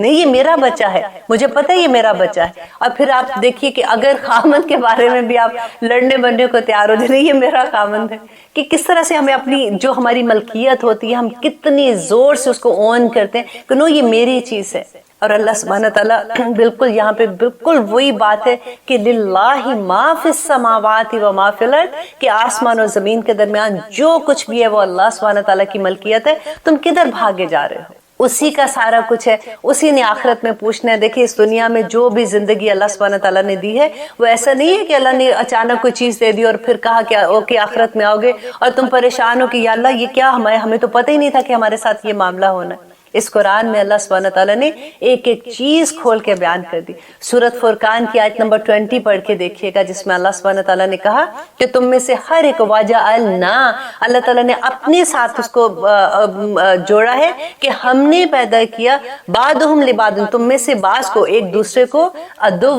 نہیں یہ میرا بچہ ہے، مجھے پتہ ہے یہ میرا بچہ ہے. اور پھر آپ دیکھیے کہ اگر خامند کے بارے میں بھی آپ لڑنے بننے کو تیار ہو جائیں، نہیں یہ میرا خامند ہے، کہ کس طرح سے ہمیں اپنی جو ہماری ملکیت ہوتی ہے ہم کتنی زور سے اس کو اون کرتے ہیں کہ نو یہ میری چیز ہے. اور اللہ سبحانہ تعالیٰ بالکل یہاں پہ بالکل وہی بات ہے کہ للہ ما فی السماوات و ما فی الارض، کہ آسمان اور زمین کے درمیان جو کچھ بھی ہے وہ اللہ سبحانہ تعالیٰ کی ملکیت ہے. تم کدھر بھاگے جا رہے ہو؟ اسی کا سارا کچھ ہے، اسی نے آخرت میں پوچھنا ہے. دیکھیں اس دنیا میں جو بھی زندگی اللہ سبحانہ تعالیٰ نے دی ہے وہ ایسا نہیں ہے کہ اللہ نے اچانک کوئی چیز دے دی اور پھر کہا کہ اوکے آخرت میں آؤ گے اور تم پریشان ہو کہ یا اللہ یہ کیا، ہمیں تو پتہ ہی نہیں تھا کہ ہمارے ساتھ یہ معاملہ ہونا ہے. اس قرآن میں اللہ سبحانہ تعالیٰ نے ایک ایک چیز کھول کے بیان کر دی. سورۃ فرقان کی آیت نمبر 20 پڑھ کے دیکھیے گا، جس میں اللہ سبحانہ تعالیٰ نے کہا کہ تم میں سے ہر ایک وجعلنا، اللہ تعالیٰ نے اپنے ساتھ اس کو جوڑا ہے کہ ہم نے پیدا کیا بعضہم لبعض، تم میں سے بعض کو ایک دوسرے کو عدو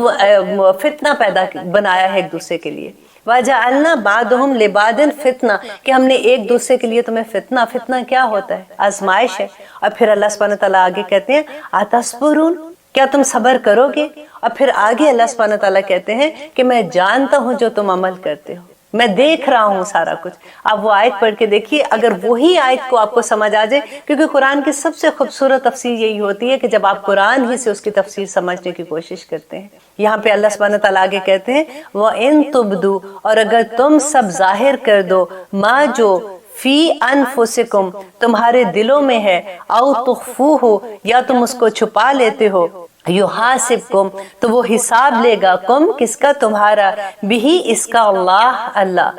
فتنہ پیدا بنایا ہے ایک دوسرے کے لیے. وَجَعَلْنَا بَعْضَهُمْ لِبَعْضٍ فِتْنَةً، کہ ہم نے ایک دوسرے کے لیے تمہیں فتنہ کیا ہوتا ہے؟ آزمائش ہے. اور پھر اللہ سبحانہ تعالیٰ آگے کہتے ہیں اَتَصْبِرُونَ، کیا تم صبر کرو گے؟ اور پھر آگے اللہ سبحانہ تعالیٰ کہتے ہیں کہ میں جانتا ہوں جو تم عمل کرتے ہو، میں دیکھ رہا ہوں سارا کچھ. آپ وہ آیت پڑھ کے دیکھیے، اگر وہی آیت کو آپ کو سمجھ آ جائے، کیونکہ قرآن کی سب سے خوبصورت تفسیر یہی ہوتی ہے کہ جب آپ قرآن ہی سے اس کی تفسیر سمجھنے کی کوشش کرتے ہیں. یہاں پہ اللہ سبحانہ تعالیٰ آگے کہتے ہیں وَإِن تُبْدُوا، اور اگر تم سب ظاہر کر دو، ما جو فی انفسکم تمہارے دلوں میں ہے، او تخفوہ یا تم اس کو چھپا لیتے ہو، یحاسبکم تو وہ حساب لے گا، کم کس کا؟ تمہارا، بھی اس کا اللہ.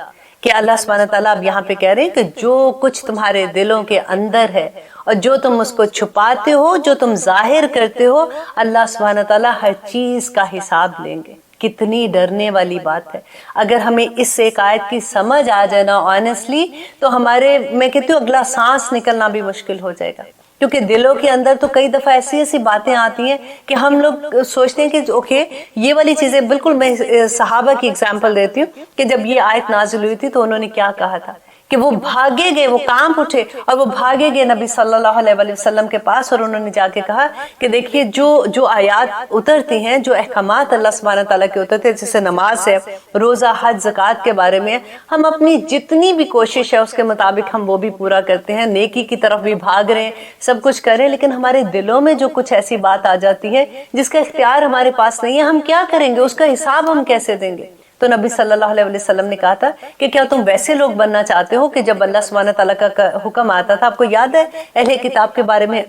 کہ اللہ سبحانہ تعالیٰ اب یہاں پہ کہہ رہے ہیں کہ جو کچھ تمہارے دلوں کے اندر ہے اور جو تم اس کو چھپاتے ہو، جو تم ظاہر کرتے ہو، اللہ سبحانہ تعالیٰ ہر چیز کا حساب لیں گے. کتنی ڈرنے والی بات ہے. اگر ہمیں اس ایک آیت کی سمجھ آ جائے نا آنیسٹلی، تو ہمارے، میں کہتی ہوں، اگلا سانس نکلنا بھی مشکل ہو جائے گا. کیونکہ دلوں کے اندر تو کئی دفعہ ایسی باتیں آتی ہیں کہ ہم لوگ سوچتے ہیں کہ اوکے یہ والی چیزیں، بالکل میں صحابہ کی اگزامپل دیتی ہوں کہ جب یہ آیت نازل ہوئی تھی تو انہوں نے کیا کہا تھا کہ وہ بھاگے گئے، وہ کانپ اٹھے اور وہ بھاگے گئے نبی صلی اللہ علیہ وسلم کے پاس، اور انہوں نے جا کے کہا کہ دیکھیے جو آیات اترتی ہیں، جو احکامات اللہ سبحانہ تعالیٰ کے اترتے ہیں، جیسے نماز ہے، روزہ، حج، زکوٰۃ کے بارے میں، ہم اپنی جتنی بھی کوشش ہے اس کے مطابق ہم وہ بھی پورا کرتے ہیں، نیکی کی طرف بھی بھاگ رہے ہیں، سب کچھ کر رہے ہیں، لیکن ہمارے دلوں میں جو کچھ ایسی بات آ جاتی ہے جس کا اختیار ہمارے پاس نہیں ہے، ہم کیا کریں گے؟ اس کا حساب ہم کیسے دیں گے؟ تو نبی صلی اللہ علیہ وسلم نے کہا تھا کہ کیا تم ویسے لوگ بننا چاہتے ہو کہ جب اللہ سبحانہ تعالیٰ کا حکم آتا تھا، آپ کو یاد ہے اہل کتاب کے بارے میں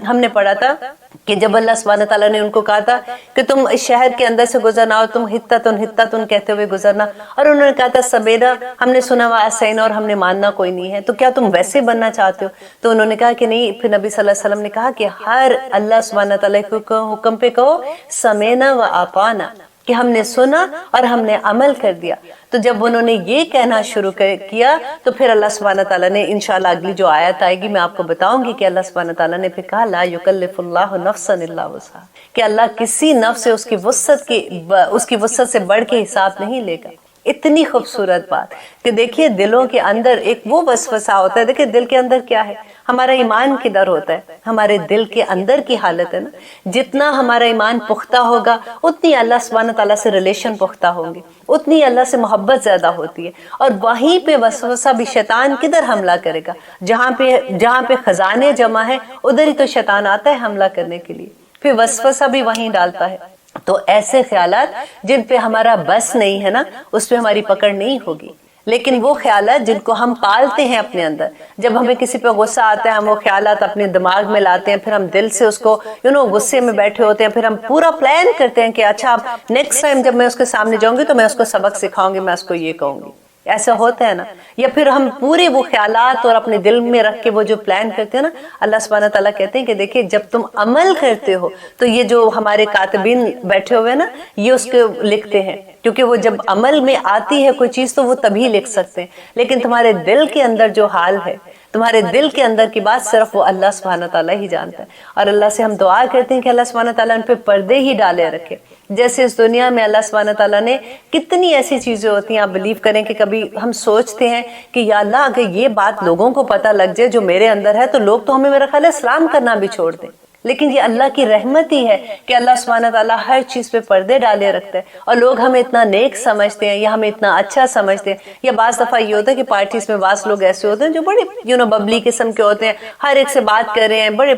ہم نے پڑھا تھا کہ جب اللہ سبحانہ تعالیٰ نے ان کو کہا تھا کہ تم اس شہر کے اندر سے گزرنا اور تم حتتن کہتے ہوئے گزرنا، اور انہوں نے کہا تھا سبیرا، ہم نے سنا ہوا سین، اور ہم نے ماننا کوئی نہیں ہے، تو کیا تم ویسے بننا چاہتے ہو؟ تو انہوں نے کہا کہ نہیں. پھر نبی صلی اللہ علیہ وسلم نے کہا کہ ہر اللہ سبحانہ تعالیٰ کے حکم پہ کہو سمینا و اطعنا، کہ ہم نے سنا اور ہم نے عمل کر دیا. تو جب انہوں نے یہ کہنا شروع کیا تو پھر اللہ سبحانہ تعالیٰ نے، انشاءاللہ اگلی جو آیت آئے گی میں آپ کو بتاؤں گی، کہ اللہ سبحانہ تعالیٰ نے پھر کہا لا یکلف اللہ نفسا الا وسعہا، کہ اللہ کسی نفس سے اس کی وسعت سے بڑھ کے حساب نہیں لے گا. اتنی خوبصورت بات کہ دیکھیے دلوں کے اندر ایک وہ وسوسہ ہوتا ہے. دیکھیے دل کے اندر کیا ہے، ہمارا ایمان کدھر ہوتا ہے؟ ہمارے دل کے اندر کی حالت ہے نا. جتنا ہمارا ایمان پختہ ہوگا اتنی اللہ سبحانہ تعالیٰ سے ریلیشن پختہ ہوں گے، اتنی اللہ سے محبت زیادہ ہوتی ہے. اور وہیں پہ وسوسہ بھی شیطان کدھر حملہ کرے گا؟ جہاں پہ خزانے جمع ہے ادھر ہی تو شیطان آتا ہے حملہ کرنے کے لیے، پھر وسوسہ بھی وہیں ڈالتا ہے. تو ایسے خیالات جن پہ ہمارا بس نہیں ہے نا، اس پہ ہماری پکڑ نہیں ہوگی. لیکن وہ خیالات جن کو ہم پالتے ہیں اپنے اندر، جب ہمیں کسی پہ غصہ آتا ہے ہم وہ خیالات اپنے دماغ میں لاتے ہیں، پھر ہم دل سے اس کو غصے میں بیٹھے ہوتے ہیں، پھر ہم پورا پلان کرتے ہیں کہ اچھا اب نیکسٹ ٹائم جب میں اس کے سامنے جاؤں گی تو میں اس کو سبق سکھاؤں گی، میں اس کو یہ کہوں گی. ایسا ہوتا ہے نا. یا پھر ہم پورے وہ خیالات اور اپنے دل میں رکھ کے وہ جو پلان کرتے ہیں نا، اللہ سبحانہ تعالیٰ کہتے ہیں کہ دیکھیں جب تم عمل کرتے ہو تو یہ جو ہمارے کاتبین بیٹھے ہوئے نا یہ اس کو لکھتے ہیں، کیونکہ وہ جب عمل میں آتی ہے کوئی چیز تو وہ تبھی لکھ سکتے ہیں. لیکن تمہارے دل کے اندر جو حال ہے، تمہارے دل کے اندر کی بات صرف وہ اللہ سبحانہ تعالیٰ ہی جانتا ہے. اور اللہ سے ہم دعا کرتے ہیں کہ اللہ سبحانہ تعالیٰ ان پہ پردے ہی ڈالے رکھے. جیسے اس دنیا میں اللہ سبحانہ تعالیٰ نے کتنی ایسی چیزیں ہوتی ہیں، آپ بلیو کریں کہ کبھی ہم سوچتے ہیں کہ یا اللہ اگر یہ بات لوگوں کو پتہ لگ جائے جو میرے اندر ہے تو لوگ تو ہمیں، میرا خیال ہے، اسلام کرنا بھی چھوڑ دیں. لیکن یہ اللہ کی رحمت ہی ہے کہ اللہ سبحانہ تعالیٰ ہر چیز پہ پردے ڈالے رکھتا ہے، اور لوگ ہمیں اتنا نیک سمجھتے ہیں یا ہمیں اتنا اچھا سمجھتے ہیں. یا بعض دفعہ یہ ہوتا ہے کہ پارٹیز میں بعض لوگ ایسے ہوتے ہیں جو بڑے ببلی قسم کے ہوتے ہیں، ہر ایک سے بات کر رہے ہیں، بڑے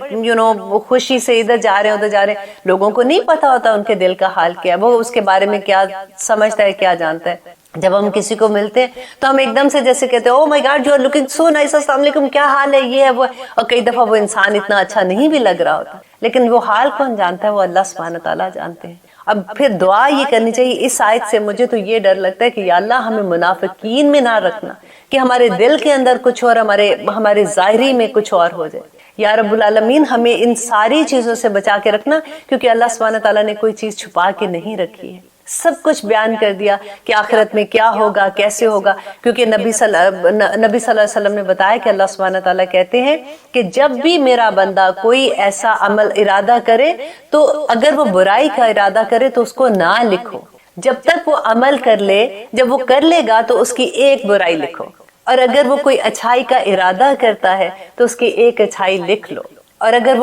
خوشی سے ادھر جا رہے ہیں ادھر جا رہے ہیں. لوگوں کو نہیں پتا ہوتا ان کے دل کا حال کیا ہے، وہ اس کے بارے میں کیا سمجھتا ہے، کیا جانتا ہے. جب ہم کسی کو ملتے ہیں تو ہم ایک دم سے جیسے کہتے ہیں oh my god you are looking so nice, السلام علیکم، کیا حال ہے، یہ ہے وہ. اور کئی دفعہ وہ انسان اتنا اچھا نہیں بھی لگ رہا ہوتا، لیکن وہ حال کون جانتا ہے؟ وہ اللہ سبحانہ تعالیٰ جانتے ہیں. اب پھر دعا یہ کرنی چاہیے. اس آیت سے مجھے تو یہ ڈر لگتا ہے کہ یا اللہ ہمیں منافقین میں نہ رکھنا، کہ ہمارے دل کے اندر کچھ اور ہمارے ظاہری میں کچھ اور ہو جائے. یا رب العالمین ہمیں ان ساری چیزوں سے بچا کے رکھنا، کیونکہ اللہ سبحانہ تعالیٰ نے کوئی چیز چھپا کے نہیں رکھی ہے، سب کچھ بیان کر دیا کہ آخرت میں کیا ہوگا، کیسے ہوگا. کیونکہ نبی صلی اللہ علیہ وسلم نے بتایا کہ اللہ سبحانہ تعالیٰ کہتے ہیں کہ جب بھی میرا بندہ کوئی ایسا عمل ارادہ کرے تو اگر وہ برائی کا ارادہ کرے تو اس کو نہ لکھو، جب تک وہ عمل کر لے. جب وہ کر لے گا تو اس کی ایک برائی لکھو، اور اگر وہ کوئی اچھائی کا ارادہ کرتا ہے تو اس کی ایک اچھائی لکھ لو. اور اگر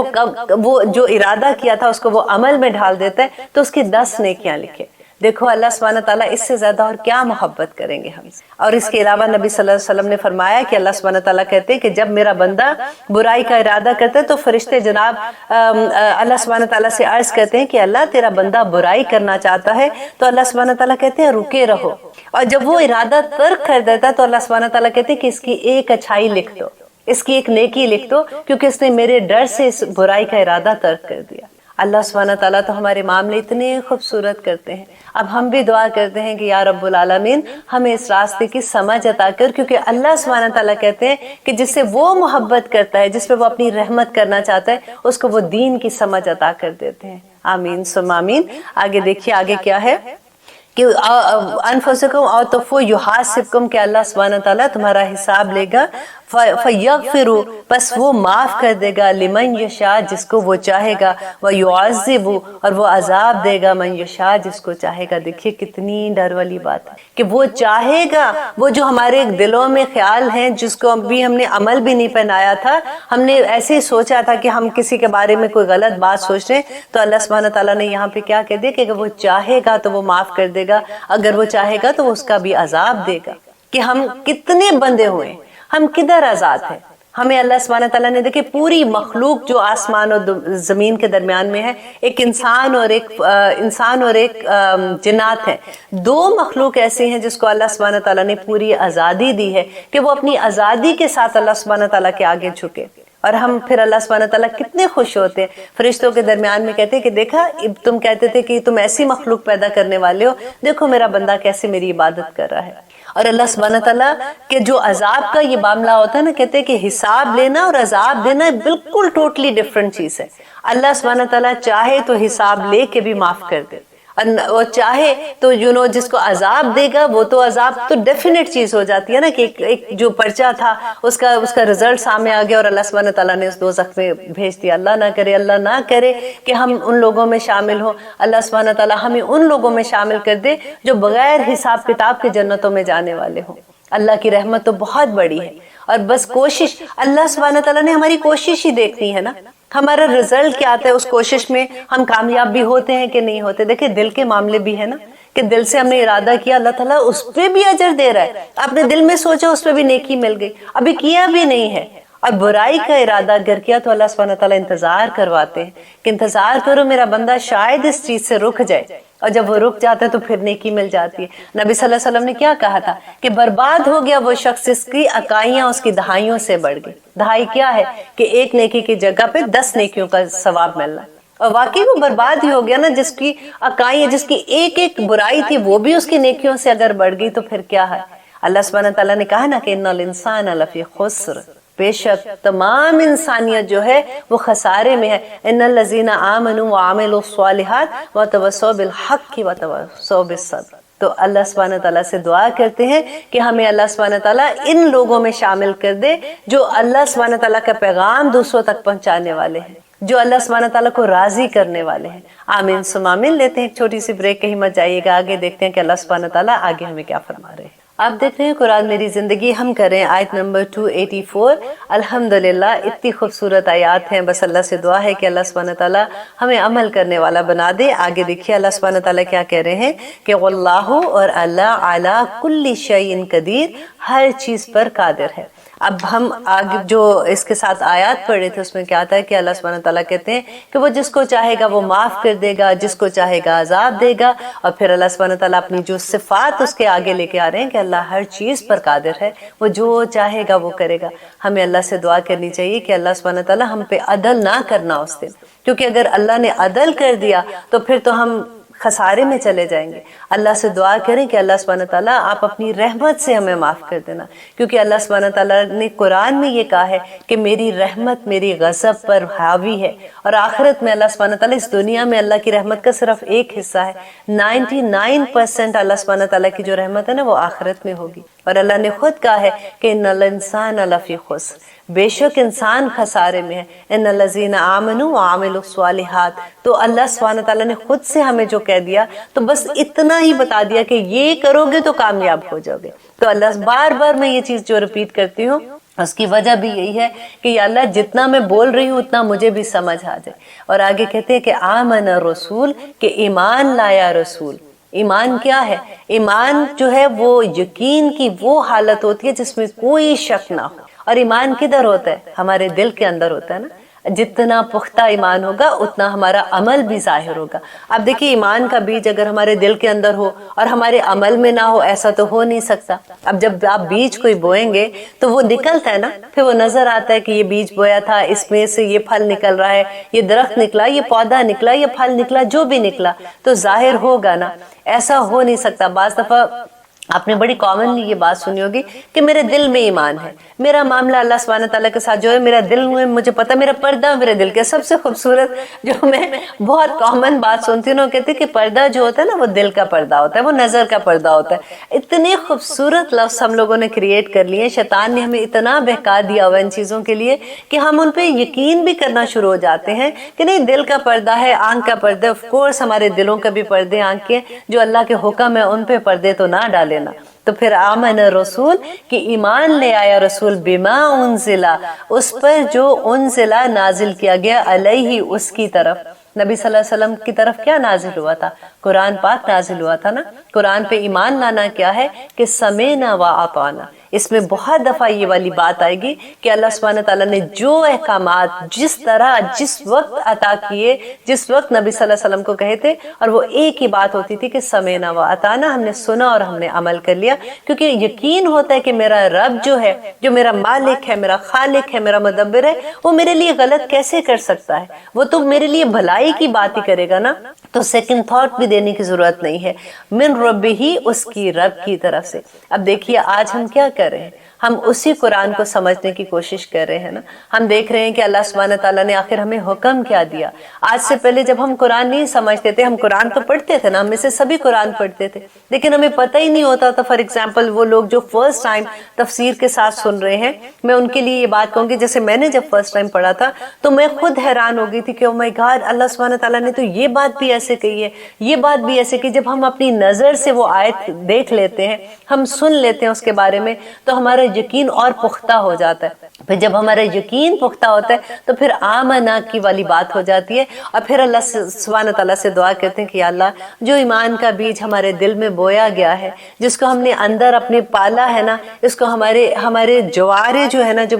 وہ جو ارادہ کیا تھا اس کو وہ عمل میں ڈھال دیتا ہے تو اس کی 10 نیکیاں لکھے. دیکھو اللہ سبحانہ تعالیٰ اس سے زیادہ اور کیا محبت کریں گے ہم سے. اور اس کے علاوہ نبی صلی اللہ علیہ وسلم نے فرمایا کہ اللہ سبحانہ تعالیٰ کہتے ہیں کہ جب میرا بندہ برائی کا ارادہ کرتا ہے تو فرشتے جناب اللہ سبحانہ تعالیٰ سے عرض کرتے ہیں کہ اللہ تیرا بندہ برائی کرنا چاہتا ہے، تو اللہ سبحانہ تعالیٰ کہتے ہیں رکے رہو. اور جب وہ ارادہ ترک کر دیتا ہے تو اللہ سبحانہ تعالیٰ کہتے ہیں کہ اس کی ایک اچھائی لکھ دو، اس کی ایک نیکی لکھ دو، کیونکہ اس نے میرے ڈر سے اس برائی کا ارادہ ترک کر دیا. اللہ سبحانہ تعالیٰ تو ہمارے معاملے اتنے خوبصورت کرتے ہیں. اب ہم بھی دعا کرتے ہیں کہ یا رب العالمین ہمیں اس راستے کی سمجھ عطا کر، کیونکہ اللہ سبحانہ تعالیٰ کہتے ہیں کہ جس سے وہ محبت کرتا ہے، جس پہ وہ اپنی رحمت کرنا چاہتا ہے، اس کو وہ دین کی سمجھ عطا کر دیتے ہیں. آمین ثم آمین. آگے دیکھیے آگے کیا ہے کہ انفسکم او تفو یحاسبکم، کہ اللہ سبحانہ تعالیٰ تمہارا حساب لے گا. فیغفروا، پس وہ معاف کر دے گا، لمن یشاء، جس کو وہ چاہے گا، ویعذب، اور وہ عذاب دے گا، من یشاء، جس کو چاہے گا. دیکھیے کتنی ڈر والی بات ہے کہ وہ چاہے گا. وہ جو ہمارے دلوں میں خیال ہیں جس کو ابھی ہم نے عمل بھی نہیں پہنایا تھا، ہم نے ایسے ہی سوچا تھا کہ ہم کسی کے بارے میں کوئی غلط بات سوچ رہے ہیں، تو اللہ سبحانہ تعالیٰ نے یہاں پہ کیا کہہ دیا کہ اگر وہ چاہے گا تو وہ معاف کر دے گا، اگر وہ چاہے گا تو وہ اس کا بھی عذاب دے گا. کہ ہم کتنے بندے ہوئے، ہم کدھر آزاد ہیں. ہمیں اللہ سبحانہ تعالیٰ نے دیکھے پوری مخلوق جو آسمان اور زمین کے درمیان میں ہے، ایک انسان اور ایک جنات ہے. 2 مخلوق ایسے ہیں جس کو اللہ سبحانہ تعالیٰ نے پوری آزادی دی ہے کہ وہ اپنی آزادی کے ساتھ اللہ سبحانہ تعالیٰ کے آگے جھکے. اور ہم پھر اللہ سبحانہ تعالیٰ کتنے خوش ہوتے ہیں. فرشتوں کے درمیان میں کہتے ہیں کہ دیکھا تم کہتے تھے کہ تم ایسی مخلوق پیدا کرنے والے ہو، دیکھو میرا بندہ کیسے میری عبادت کر رہا ہے. اور اللہ سبحانہ تعالیٰ کے جو عذاب کا یہ معاملہ ہوتا ہے نا، کہتے ہیں کہ حساب لینا اور عذاب دینا بالکل ٹوٹلی ڈفرنٹ چیز ہے. اللہ سبحانہ تعالیٰ چاہے تو حساب لے کے بھی معاف کر دے، اور چاہے تو جس کو عذاب دے گا وہ تو عذاب تو ڈیفینیٹ چیز ہو جاتی ہے نا، کہ ایک جو پرچہ تھا اس کا رزلٹ سامنے آ گیا اور اللہ سبحانہ تعالیٰ نے اس دوزخ میں بھیج دیا. اللہ نہ کرے کہ ہم ان لوگوں میں شامل ہوں. اللہ سبحانہ تعالیٰ ہمیں ان لوگوں میں شامل کر دے جو بغیر حساب کتاب کے جنتوں میں جانے والے ہوں. اللہ کی رحمت تو بہت بڑی ہے، اور بس کوشش اللہ سبحانہ تعالیٰ نے ہماری کوشش ہی دیکھنی ہے نا، ہمارا رزلٹ کیا آتا ہے اس کوشش میں، ہم کامیاب بھی ہوتے ہیں کہ نہیں ہوتے. دیکھیں دل کے معاملے بھی ہے نا، کہ دل سے ہم نے ارادہ کیا، اللہ تعالیٰ اس پہ بھی اجر دے رہا ہے. آپ نے دل میں سوچا اس پہ بھی نیکی مل گئی، ابھی کیا بھی نہیں ہے. اور برائی کا ارادہ اگر کیا تو اللہ سبحانہ تعالیٰ انتظار کرواتے ہیں کہ انتظار کرو میرا بندہ شاید اس چیز سے رک جائے، اور جب وہ رک جاتا ہے تو پھر نیکی مل جاتی ہے. نبی صلی اللہ علیہ وسلم نے کیا کہا تھا کہ برباد ہو گیا وہ شخص جس کی اکائیاں اس کی دہائیوں سے بڑھ گئی. دہائی کیا ہے کہ ایک نیکی کی جگہ پہ 10 نیکیوں کا ثواب ملنا. اور واقعی وہ برباد ہی ہو گیا نا، جس کی اکائیاں، جس کی ایک برائی تھی وہ بھی اس کی نیکیوں سے اگر بڑھ گئی تو پھر کیا ہے. اللہ سبحانہ تعالیٰ نے کہا نا کہ ان الانسان لفی خسر، بے شک تمام انسانیت جو ہے وہ خسارے میں ہے. ان الذین آمنوا وعملوا الصالحات وتواصوا بالحق وتواصوا بالصبر. تو اللہ سبحانہ تعالیٰ سے دعا کرتے ہیں کہ ہمیں اللہ سبحانہ تعالیٰ ان لوگوں میں شامل کر دے جو اللہ سبحانہ تعالیٰ کا پیغام دوسروں تک پہنچانے والے ہیں، جو اللہ سبحانہ تعالیٰ کو راضی کرنے والے ہیں. آمین ثم آمین. لیتے ہیں ایک چھوٹی سی بریک، کہیں مت جائیے گا، آگے دیکھتے ہیں کہ اللہ سبحانہ تعالیٰ آگے ہمیں کیا فرما رہے ہیں. آپ دیکھ رہے ہیں قرآن میری زندگی، ہم کریں آیت نمبر 284۔ الحمدللہ اتنی خوبصورت آیات ہیں، بس اللہ سے دعا ہے کہ اللہ سبحانہ تعالیٰ ہمیں عمل کرنے والا بنا دے۔ آگے دیکھیے اللہ سبحانہ تعالیٰ کیا کہہ رہے ہیں کہ واللہ، اور اللہ علی کل شیء قدیر، ہر چیز پر قادر ہے۔ اب ہم آگے جو اس کے ساتھ آیات پڑھ رہے تھے اس میں کیا آتا ہے کہ اللہ سبحانہ تعالیٰ کہتے ہیں کہ وہ جس کو چاہے گا وہ معاف کر دے گا، جس کو چاہے گا عذاب دے گا، اور پھر اللہ سبحانہ تعالیٰ اپنی جو صفات اس کے آگے لے کے آ رہے ہیں کہ اللہ ہر چیز پر قادر ہے، وہ جو چاہے گا وہ کرے گا۔ ہمیں اللہ سے دعا کرنی چاہیے کہ اللہ سبحانہ تعالیٰ ہم پہ عدل نہ کرنا اس دن، کیونکہ اگر اللہ نے عدل کر دیا تو پھر تو ہم خسارے میں چلے جائیں گے۔ اللہ سے دعا کریں کہ اللہ سبحانہ تعالیٰ آپ اپنی رحمت سے ہمیں معاف کر دینا، کیونکہ اللہ سبحانہ تعالیٰ نے قرآن میں یہ کہا ہے کہ میری رحمت میری غضب پر حاوی ہے، اور آخرت میں اللہ سبحانہ تعالیٰ، اس دنیا میں اللہ کی رحمت کا صرف ایک حصہ ہے، 99% اللہ سبحانہ تعالیٰ کی جو رحمت ہے نا وہ آخرت میں ہوگی۔ اور اللہ نے خود کہا ہے کہ ان الانسان لفی خسر، بے شک انسان خسارے میں ہے، ان الذین آمنوا وعملوا الصالحات۔ تو اللہ سبحانہ تعالیٰ نے خود سے ہمیں جو کہہ دیا، تو بس اتنا ہی بتا دیا کہ یہ کرو گے تو کامیاب ہو جاؤ گے۔ تو اللہ بار بار میں یہ چیز جو ریپیٹ کرتی ہوں اس کی وجہ بھی یہی ہے کہ یا اللہ جتنا میں بول رہی ہوں اتنا مجھے بھی سمجھ آ جائے۔ اور آگے کہتے ہیں کہ آمن رسول، کہ ایمان لایا رسول۔ ایمان کیا ہے؟ ایمان جو ہے وہ یقین کی وہ حالت ہوتی ہے جس میں کوئی شک نہ ہو۔ اور ایمان کدھر ہوتا ہے؟ ہمارے دل کے اندر ہوتا ہے نا۔ جتنا پختہ ایمان ہوگا اتنا ہمارا عمل بھی ظاہر ہوگا۔ اب دیکھیے ایمان کا بیج اگر ہمارے دل کے اندر ہو اور ہمارے عمل میں نہ ہو، ایسا تو ہو نہیں سکتا۔ اب جب آپ بیج کوئی بوئیں گے تو وہ نکلتا ہے نا، پھر وہ نظر آتا ہے کہ یہ بیج بویا تھا، اس میں سے یہ پھل نکل رہا ہے، یہ درخت نکلا، یہ پودا نکلا، یہ پھل نکلا، جو بھی نکلا تو ظاہر ہوگا نا۔ ایسا ہو نہیں سکتا۔ بعض دفعہ آپ نے بڑی کامنلی یہ بات سنی ہوگی کہ میرے دل میں ایمان ہے، میرا معاملہ اللہ سبحانہ تعالیٰ کے ساتھ جو ہے، میرا دل میں مجھے پتا، میرا پردہ میرے دل کے۔ سب سے خوبصورت جو میں بہت کامن بات سنتی ہوں نا، وہ کہتے ہیں کہ پردہ جو ہوتا ہے نا وہ دل کا پردہ ہوتا ہے، وہ نظر کا پردہ ہوتا ہے۔ اتنے خوبصورت لفظ ہم لوگوں نے کریٹ کر لیے، شیطان نے ہمیں اتنا بہکا دیا ہوا ان چیزوں کے لیے کہ ہم ان پہ یقین بھی کرنا شروع ہو جاتے ہیں کہ نہیں، دل کا پردہ ہے، آنکھ کا پردہ۔ آف کورس ہمارے دلوں کا بھی پردے، آنکھ کے جو اللہ کے حکم ہے ان پہ پردے تو نہ ڈالے نا۔ تو پھر آمن رسول، کہ ایمان لے آیا رسول، بما انزلا، اس پر جو انزلا نازل کیا گیا، علیہ اس کی طرف، نبی صلی اللہ علیہ وسلم کی طرف کیا نازل ہوا تھا؟ قرآن پاک نازل ہوا تھا نا۔ قرآن پہ ایمان لانا کیا ہے کہ سمعنا واطعنا۔ اس میں بہت دفعہ یہ والی بات آئے گی کہ اللہ سبحانہ تعالیٰ نے جو احکامات جس طرح جس وقت عطا کیے، جس وقت نبی صلی اللہ علیہ وسلم کو کہے تھے، اور وہ ایک ہی بات ہوتی تھی کہ سمعنا واطعنا، ہم نے سنا اور ہم نے عمل کر لیا، کیونکہ یقین ہوتا ہے کہ میرا رب جو ہے، جو میرا مالک ہے، میرا خالق ہے، میرا مدبر ہے، وہ میرے لیے غلط کیسے کر سکتا ہے؟ وہ تو میرے لیے بھلائی کی بات ہی کرے گا نا۔ تو سیکنڈ تھاٹ بھی دینے کی ضرورت نہیں ہے۔ من رب ہی، اس کی رب کی طرف سے۔ اب دیکھیے آج ہم کیا کر رہے ہیں، ہم اسی قرآن کو سمجھنے کی کوشش کر رہے ہیں نا۔ ہم دیکھ رہے ہیں کہ اللہ سبحانہ تعالیٰ نے آخر ہمیں حکم کیا دیا۔ آج سے پہلے جب ہم قرآن نہیں سمجھتے تھے، ہم قرآن تو پڑھتے تھے نا، ہم میں سے سبھی قرآن پڑھتے تھے، لیکن ہمیں پتہ ہی نہیں ہوتا تھا۔ فار ایگزامپل وہ لوگ جو فرسٹ ٹائم تفسیر کے ساتھ سن رہے ہیں، میں ان کے لیے یہ بات کہوں گی، جیسے میں نے جب فرسٹ ٹائم پڑھا تھا تو میں خود حیران ہو گئی تھی کہ او مائی گاڈ، اللہ سبحانہ تعالیٰ نے تو یہ بات بھی ایسے کہی ہے، یہ بات بھی ایسے کہ جب ہم اپنی نظر سے وہ آیت دیکھ لیتے ہیں، ہم سن لیتے ہیں اس کے بارے میں، تو ہمارا یقین اور پختہ ہو جاتا ہے۔ پھر جب ہمارا یقین پختہ ہوتا ہے تو پھر آمنا کی والی بات ہو جاتی ہے، اور پھر اللہ سبحانہ تعالیٰ سے دعا کرتے ہیں کہ یا اللہ جو ایمان کا بیج ہمارے دل میں بویا گیا ہے، جس کو ہم نے اندر اپنے پالا ہے نا، اس کو ہمارے جوارے جو ہے نا، جو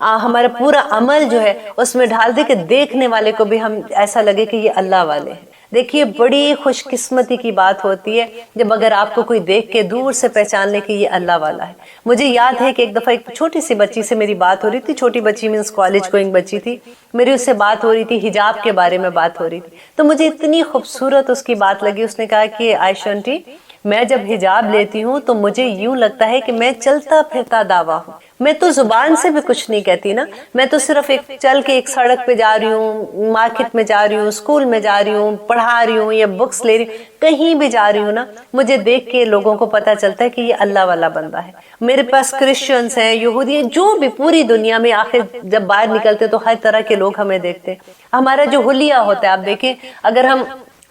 ہمارا پورا عمل جو ہے اس میں ڈال دے کہ دیکھنے والے کو بھی ہم ایسا لگے کہ یہ اللہ والے ہیں۔ دیکھیے بڑی خوش قسمتی کی بات ہوتی ہے جب اگر آپ کو کوئی دیکھ کے دور سے پہچان لے کہ یہ اللہ والا ہے۔ مجھے یاد ہے کہ ایک دفعہ ایک چھوٹی سی بچی سے میری بات ہو رہی تھی، چھوٹی بچی مینس کالج گوئنگ بچی تھی، میری اس سے بات ہو رہی تھی، حجاب کے بارے میں بات ہو رہی تھی، تو مجھے اتنی خوبصورت اس کی بات لگی۔ اس نے کہا کہ عائشہ آنٹی، میں جب حجاب لیتی ہوں تو مجھے یوں لگتا ہے کہ میں چلتا پھرتا دعویٰ ہوں، میں تو زبان سے بھی کچھ نہیں کہتی نا، میں تو صرف چل کے ایک سڑک پہ جا رہی ہوں، مارکیٹ میں جا رہی ہوں، اسکول میں جا رہی ہوں، پڑھا رہی ہوں یا بکس لے رہی ہوں، کہیں بھی جا رہی ہوں نا، مجھے دیکھ کے لوگوں کو پتہ چلتا ہے کہ یہ اللہ والا بندہ ہے۔ میرے پاس کرسچنس ہیں، یہودی ہیں، جو بھی پوری دنیا میں، آخر جب باہر نکلتے تو ہر طرح کے لوگ ہمیں دیکھتے ہیں۔ ہمارا جو حلیہ ہوتا ہے، آپ دیکھیں اگر ہم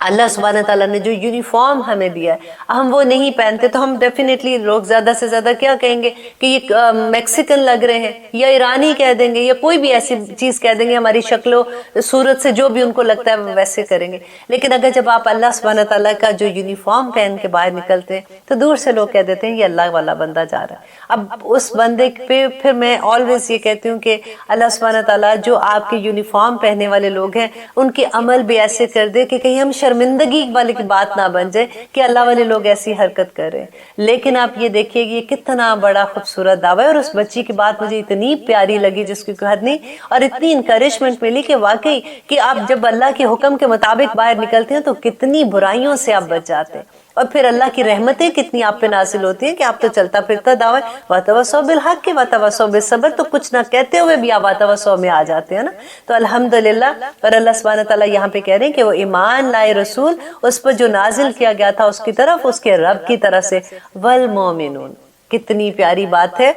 اللہ سبحانہ تعالیٰ نے جو یونیفارم ہمیں دیا ہے ہم وہ نہیں پہنتے تو ہم ڈیفینیٹلی لوگ زیادہ سے زیادہ کیا کہیں گے کہ یہ میکسیکن لگ رہے ہیں یا ایرانی کہہ دیں گے یا کوئی بھی ایسی چیز کہہ دیں گے، ہماری شکل و صورت سے جو بھی ان کو لگتا ہے وہ ویسے کریں گے۔ لیکن اگر جب آپ اللہ سبحانہ تعالیٰ کا جو یونیفارم پہن کے باہر نکلتے ہیں تو دور سے لوگ کہہ دیتے ہیں یہ اللہ والا بندہ جا رہا ہے۔ اب اس بندے پہ پھر میں آلویز یہ کہتی ہوں کہ اللہ سبحانہ تعالیٰ جو آپ کے یونیفارم پہننے والے لوگ ہیں ان کے عمل بھی ایسے کر دے کہ کہیں ہم شرمندگی والی کی بات نہ بن جائے کہ اللہ والے لوگ ایسی حرکت کر رہے ہیں۔ لیکن آپ یہ دیکھیے کہ یہ کتنا بڑا خوبصورت دعویٰ ہے، اور اس بچی کی بات مجھے اتنی پیاری لگی جس کی کوئی حد نہیں، اور اتنی انکریجمنٹ ملی کہ واقعی کہ آپ جب اللہ کے حکم کے مطابق باہر نکلتے ہیں تو کتنی برائیوں سے آپ بچ جاتے ہیں، اور پھر اللہ کی رحمتیں کتنی آپ پہ نازل ہوتی ہیں کہ آپ تو چلتا پھرتا دعویٰ وَتَوَصَّوْا بِالْحَقِّ وَتَوَصَّوْا بِالصَّبْرِ، تو کچھ نہ کہتے ہوئے بھی آپ وَتَوَصَّوْا میں آ جاتے ہیں نا۔ تو الحمدللہ، اور اللہ سبحانہ تعالیٰ یہاں پہ کہہ رہے ہیں کہ وہ ایمان لائے رسول، اس پر جو نازل کیا گیا تھا اس کی طرف، اس کے رب کی طرف سے، وَالْمُؤْمِنُونَ، کتنی پیاری بات ہے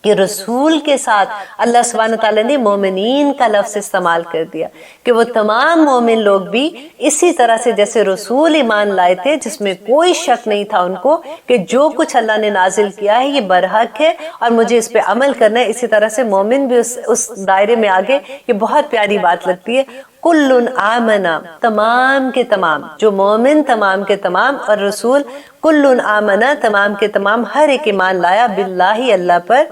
کہ رسول کے ساتھ اللہ سبحانہ تعالیٰ نے مومنین کا لفظ استعمال کر دیا کہ وہ تمام مومن لوگ بھی اسی طرح سے جیسے رسول ایمان لائے تھے، جس میں کوئی شک نہیں تھا ان کو کہ جو کچھ اللہ نے نازل کیا ہے یہ برحق ہے اور مجھے اس پہ عمل کرنا ہے، اسی طرح سے مومن بھی اس دائرے میں آگے۔ یہ بہت پیاری بات لگتی ہے، کل آمنا، تمام کے تمام، جو مومن تمام کے تمام، اور رسول کل آمنا، تمام کے تمام، ہر ایک ایمان لایا، باللہ، اللہ پر،